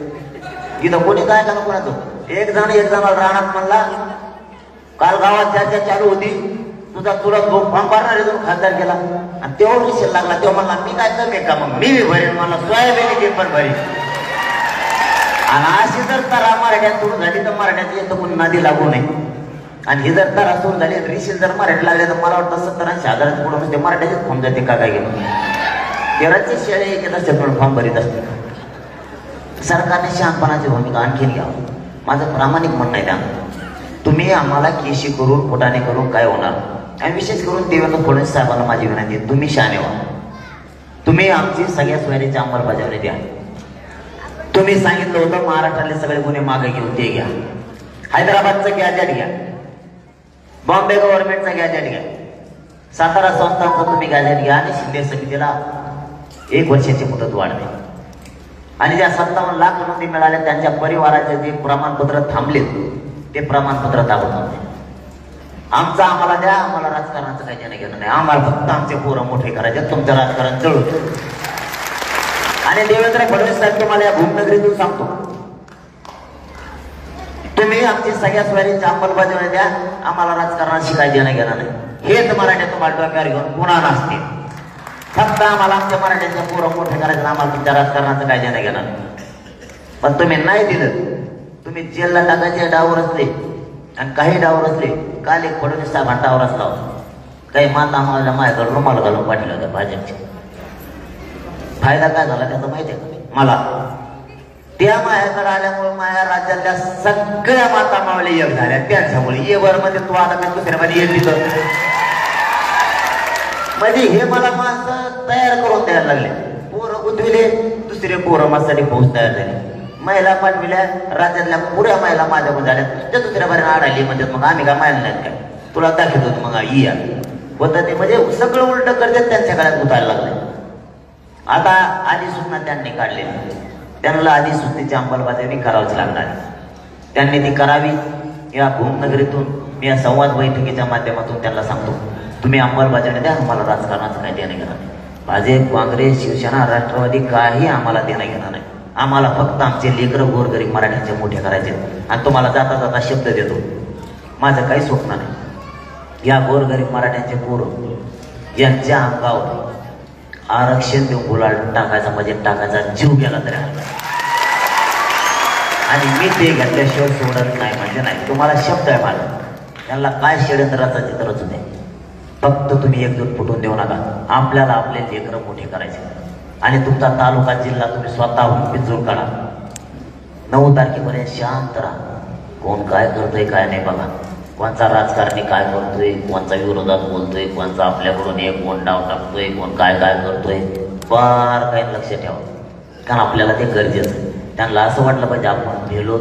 इथं कोणी काय का कोणाचं? एक जण राहणार म्हणला काल गावात चर्चा चालू होती, तुझा तुला फॉर्म भरणार आहे, तुम्ही खासदार केला. आणि तेव्हा विषय लागला, तेव्हा म्हणला मी काय कमी का? मग मी भरेन, मला सोयाबीन पेपर भरेन. आणि अशी जर तरा मराठ्यात सुरू झाली तर मराठ्यात येतं कोण नादी लागू नये. आणि ही जर तरा सुरू झाली रिशील जर मराठी लागले तर मला वाटतं 70-80 पुढे मराठ्याचेच फॉर्म जाते का काय घेऊन. तेराचे शेळे एक असतात फॉर्म भरीत असते. सरकारने शहाणपणाची भूमिका आणखीन घ्यावं, माझं प्रामाणिक म्हणणं आहे. त्यामुळे तुम्ही आम्हाला केशी करून फुटाणे करून काय होणार? आणि विशेष करून देवेंद्र फडणवीस साहेबांना माझी विनंती आहे, तुम्ही शहाणे व्हा. तुम्ही आमची सगळ्या सोयरीची अंमलबजावणी द्या. तुम्ही सांगितलं होतं महाराष्ट्रातले सगळे गुन्हे मागे घेऊन ते घ्या. हैदराबादचं गॅजेट घ्या, बॉम्बे गव्हर्नमेंटचा गॅजेट घ्या, सातारा संस्थांचा तुम्ही गॅजेट घ्या आणि शिंदे समितीला 1 वर्षाची मुदत वाढ द्या. आणि ज्या 57 लाख नोंदी मिळाल्या त्यांच्या परिवाराचे जे प्रमाणपत्र थांबले ते प्रमाणपत्र ताबडतोब द्या. आम्हाला द्या, आम्हाला राजकारणाचं काही देणं घेणं नाही. आम्हाला फक्त आमचे पोरं मोठे करायचे, तुमचं राजकारण जळू द्या. आणि देवेंद्र फडणवीस साहेब तुम्हाला या भूमनगरीतून सांगतो, तुम्ही आमची सगळ्या स्वारीची अंमलबजावणी द्या, आम्हाला राजकारणात शिकाय देणं घेणं नाही. हेच मराठ्या तुम्हाला डोक्यावर घेऊन पुन्हा नसते. फक्त आम्हाला आमच्या मराठ्यांच्या पोरं मोठे करायचं, आम्हाला तुमच्या राजकारणाचं काय देणं घेणं नाही. पण तुम्ही नाही दिलं, तुम्ही जेलला टाकायचे डावर असले आणि काही डावर असले. काल एक फडणवीस साहेब डावर असला होता, काही माता आम्हाला माझ्याकडे रुमाल घालून पाठवलं होतं भाजपचे. फायदा काय झाला त्याचा माहिती आहे का मला? त्या माझ्याकडे आल्यामुळे माझ्या राज्यातल्या सगळ्या माता मावल्या एक झाल्या त्यांच्यामुळे. ये वर मध्ये तू आता मी दुसऱ्या मध्ये येत तिथं म्हणजे हे मला माणसं तयार करून द्यायला लागले. पोरं गुंतविले, दुसरे पोरं माझ्यासाठी पोहोच तयार झाले. महिला पाठविल्या, राज्यातल्या पुऱ्या महिला माझ्याकडून झाल्या. त्या दुसऱ्या बारीने आढळली म्हणजे मग आम्ही काय मायला नाहीत काय, तुला दाखवत होतो मग या होतं ते. म्हणजे सगळं उलट करतात, त्यांच्या काळात गुतायला लागले. आता अधिसूचना त्यांनी काढली, त्यांना अधिसूचनेची अंमलबजावणी करावीच लागणार. त्यांनी ती करावी. या भूमनगरीतून मी या संवाद बैठकीच्या माध्यमातून त्यांना सांगतो, तुम्ही अंमलबजावणी द्या, आम्हाला राजकारणाचं काही देणं घेणं नाही. भाजप, काँग्रेस, शिवसेना, राष्ट्रवादी काही आम्हाला देणं घेणं नाही. आम्हाला फक्त आमचे लेकरं गोरगरीब मराठ्यांचे मोठे करायचे. आणि तुम्हाला जाता जाता शब्द देतो, माझं काही स्वप्न नाही या गोरगरीब मराठ्यांचे पोरं यांच्या अंगावर आरक्षण देऊन गुलाल टाकायचा म्हणजे टाकायचा, जीव गेला तरी आणि मी ते घेतल्याशिवाय सोडत नाही म्हणजे नाही. तुम्हाला शब्द आहे माझा, त्यांना काय षडयंत्राचा चित्रच नाही. फक्त तुम्ही एकजूट फुटून देऊ नका. आपल्याला आपले लेकरं मोठे करायचे आणि तुमचा तालुका जिल्हा तुम्ही स्वतःहून पिंजून काढा. 9 तारखेपर्यंत शांत राहा. कोण काय करतोय काय नाही बघा. कोणचा राजकारणी काय करतोय, कोणचा विरोधात बोलतोय, कोणचा आपल्याकडून एक कोण डाव टाकतोय, कोण काय काय करतोय, फार काही लक्ष ठेवा. कारण आपल्याला ते गरजेचं आहे. त्यांना असं वाटलं पाहिजे आपण भेलो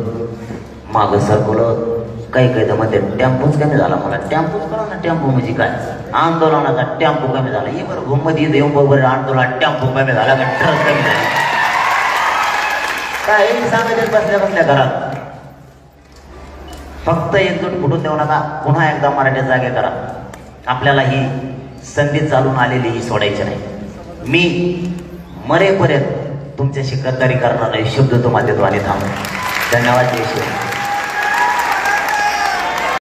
मागं सरकवलं. काही तर मध्ये टेम्पोच कमी झाला. मला टेम्पोच कळा ना, टेम्पो म्हणजे काय? आंदोलनाचा टेम्पो कमी झाला. हे बरं घुममध्ये येऊन बरोबर आंदोलन टेम्पो कमी झाला का ट्रक कमी झाला काय सांगायचं बसल्या बसल्या घरात. फक्त एकजूट फुटून देऊ नका. पुन्हा एकदा मराठी जागे करा. आपल्याला ही संधी चालून आलेली ही सोडायची नाही. मी मरेपर्यंत तुमच्याशी गद्दारी करणार नाही. शब्द तुम्हाला देतो आणि थांबतो. धन्यवाद. जय श्री.